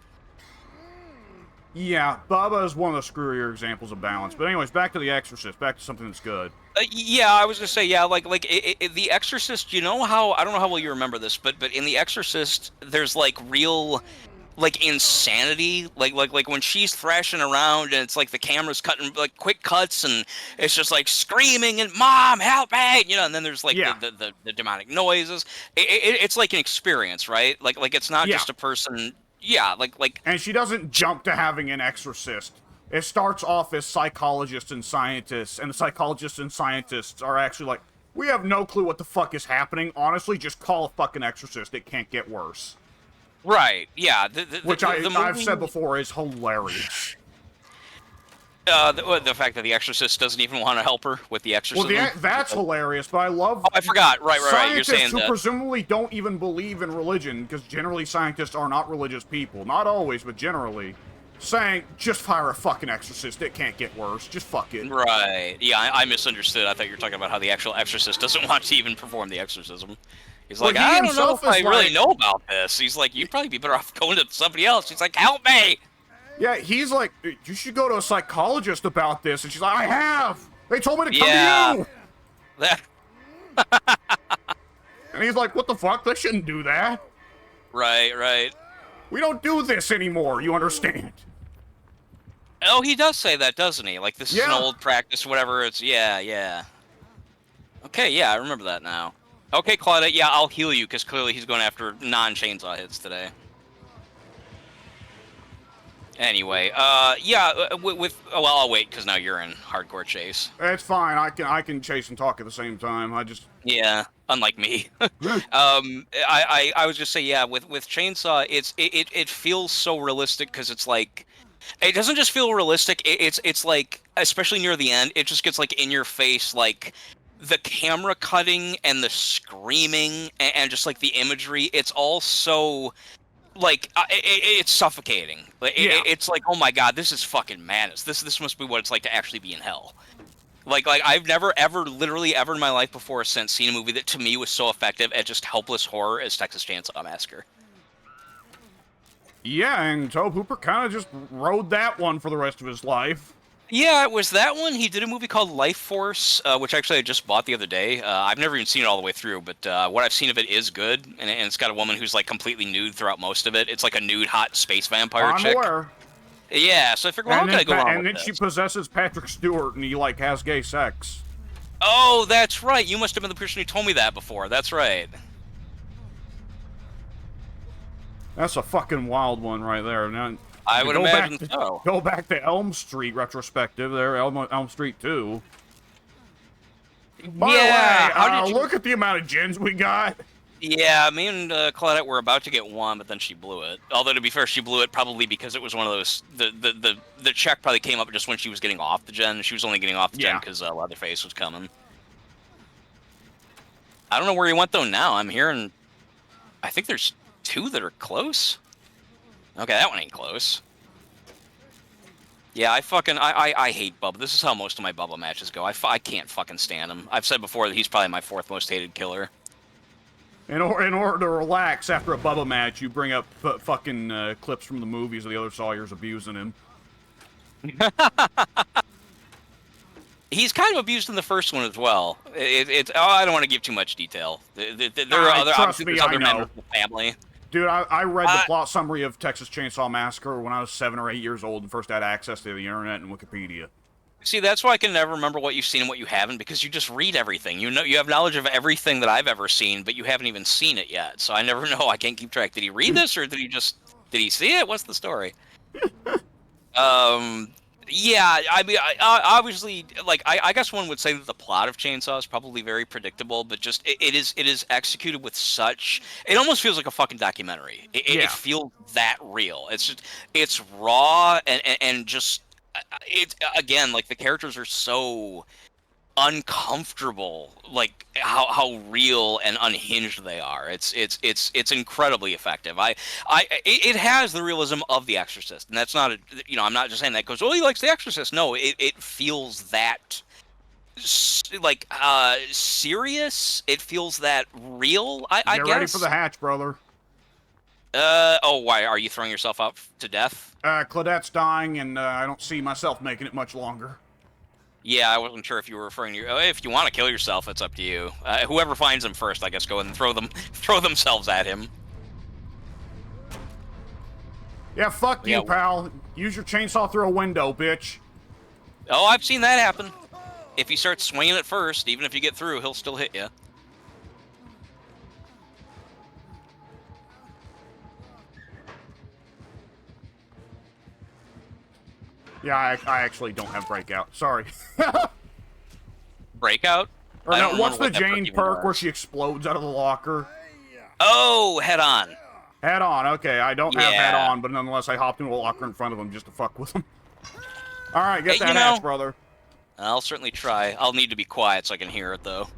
Yeah, Bubba is one of the screwier examples of balance. But anyways, back to The Exorcist. Back to something that's good. Yeah, I was gonna say, yeah, The Exorcist. You know how I don't know how well you remember this, but in The Exorcist, there's real. Insanity, like when she's thrashing around and it's the camera's cutting quick cuts and it's just screaming and mom help me, and then there's the demonic noises. It's like an experience, right? It's not just a person. Yeah, And she doesn't jump to having an exorcist. It starts off as psychologists and scientists, and the psychologists and scientists are actually like, we have no clue what the fuck is happening. Honestly, just call a fucking exorcist. It can't get worse. Right, yeah. Which I've movie, said before is hilarious. the fact that the Exorcist doesn't even want to help her with the exorcism. Well, that's hilarious, but I love... Oh, I forgot. Right. You're Scientists saying who that. presumably don't even believe in religion, because generally scientists are not religious people. Not always, but generally. saying, just fire a fucking exorcist. It can't get worse. Just fuck it. Right. Yeah, I misunderstood. I thought you were talking about how the actual exorcist doesn't want to even perform the exorcism. He's Well, like, he I don't know himself if I is really like- know about this. He's like, you'd probably be better off going to somebody else. He's like, help me! Yeah, he's like, you should go to a psychologist about this. And she's like, I have. They told me to come Yeah. to you. That, And he's like, what the fuck? They shouldn't do that. right. We don't do this anymore. You understand? Oh, he does say that, doesn't he? Like, this is an Yeah. old practice, whatever. It's, yeah. Okay, yeah, I remember that now. Okay, Claudette, yeah, I'll heal you, because clearly he's going after non-chainsaw hits today. Anyway, with well, I'll wait, because now you're in hardcore chase. That's fine. I can chase and talk at the same time. I just... Yeah, unlike me. I was just say, yeah, with chainsaw, it feels so realistic, because it's like, it doesn't just feel realistic. It's like, especially near the end, it just gets like in your face, like the camera cutting and the screaming and just like the imagery. It's all so like it's suffocating. Yeah. It's like, oh my god, this is fucking madness. This must be what it's like to actually be in hell. Like I've never ever, literally ever in my life before or since seen a movie that to me was so effective at just helpless horror as Texas Chainsaw Massacre. Yeah, and Tobe Hooper kind of just rode that one for the rest of his life. Yeah, it was that one. He did a movie called Life Force, which actually I just bought the other day. I've never even seen it all the way through, but what I've seen of it is good, and it's got a woman who's like completely nude throughout most of it. It's like a nude, hot space vampire I'm chick. aware. Yeah, so I figured, well, how can I go wrong And with then this? she possesses Patrick Stewart, and he like has gay sex. Oh, that's right. You must have been the person who told me that before. That's right. That's a fucking wild one right there. Now, I would go imagine back to, so. Go back to Elm Street retrospective there, Elm Street 2. By the way, how did you... look at the amount of gens we got. Yeah, me and Claudette were about to get one, but then she blew it. Although, to be fair, she blew it probably because it was one of those... The check probably came up just when she was getting off the gen. She was only getting off the gen because Leatherface was coming. I don't know where he went, though, now. I'm hearing... I think there's 2 that are close. Okay, that one ain't close. Yeah, I hate Bubba. This is how most of my Bubba matches go. I can't fucking stand him. I've said before that he's probably my 4th most hated killer. In order to relax after a Bubba match, you bring up fucking clips from the movies of the other Sawyers abusing him. He's kind of abused in the first one as well. I don't want to give too much detail. There are other, trust obviously, me, there's I other know. members of the family. Dude, I read the plot summary of Texas Chainsaw Massacre when I was 7 or 8 years old and first had access to the internet and Wikipedia. See, that's why I can never remember what you've seen and what you haven't, because you just read everything. You know, you have knowledge of everything that I've ever seen, but you haven't even seen it yet. So I never know. I can't keep track. Did he read this, or did he see it? What's the story? Yeah, I mean, obviously, like, I guess one would say that the plot of Chainsaw is probably very predictable, but just it is executed with such. It almost feels like a fucking documentary. It feels that real. It's raw and just it again, like the characters are so uncomfortable, like how real and unhinged they are. It's incredibly effective. It has the realism of The Exorcist, and that's not I'm not just saying that because he likes The Exorcist. No, it feels that like serious. It feels that real. I Get guess. ready for the hatch, brother. Why are you throwing yourself out to death? Claudette's dying, and I don't see myself making it much longer. Yeah, I wasn't sure if you were referring to. If you want to kill yourself, it's up to you. Whoever finds him first, I guess, go and throw themselves at him. Yeah, fuck you, pal. Use your chainsaw through a window, bitch. Oh, I've seen that happen. If you start swinging it first, even if you get through, he'll still hit you. Yeah, I actually don't have breakout. Sorry. Breakout? Or no, what's the Jane perk where she explodes out of the locker? Oh, head on. Head on, okay. I don't have head on, but nonetheless, I hopped into a locker in front of him just to fuck with him. Alright, get that hatch, brother. I'll certainly try. I'll need to be quiet so I can hear it, though.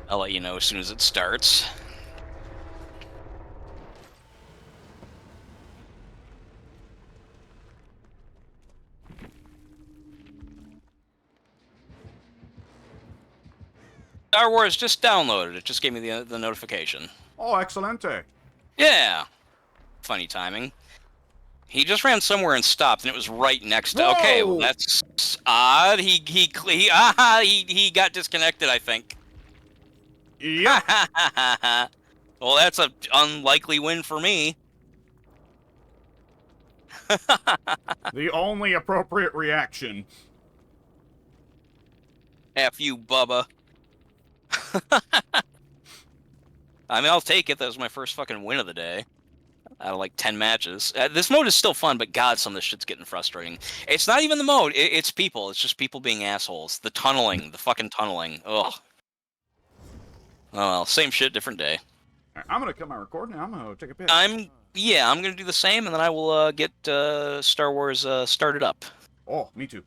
I'll let you know as soon as it starts. Star Wars just downloaded. It just gave me the notification. Oh, excelente. Yeah. Funny timing. He just ran somewhere and stopped, and it was right next to. Whoa! Okay, well that's odd. He got disconnected, I think. Yep. Well, that's a unlikely win for me. The only appropriate reaction. F you, Bubba. I mean, I'll take it. That was my first fucking win of the day. Out of like 10 matches. This mode is still fun, but god, some of this shit's getting frustrating. It's not even the mode. It's people. It's just people being assholes. The tunneling. The fucking tunneling. Ugh. Oh well, same shit, different day. I'm gonna cut my recording. I'm gonna take a piss. I'm gonna do the same, and then I will get Star Wars started up. Oh, me too.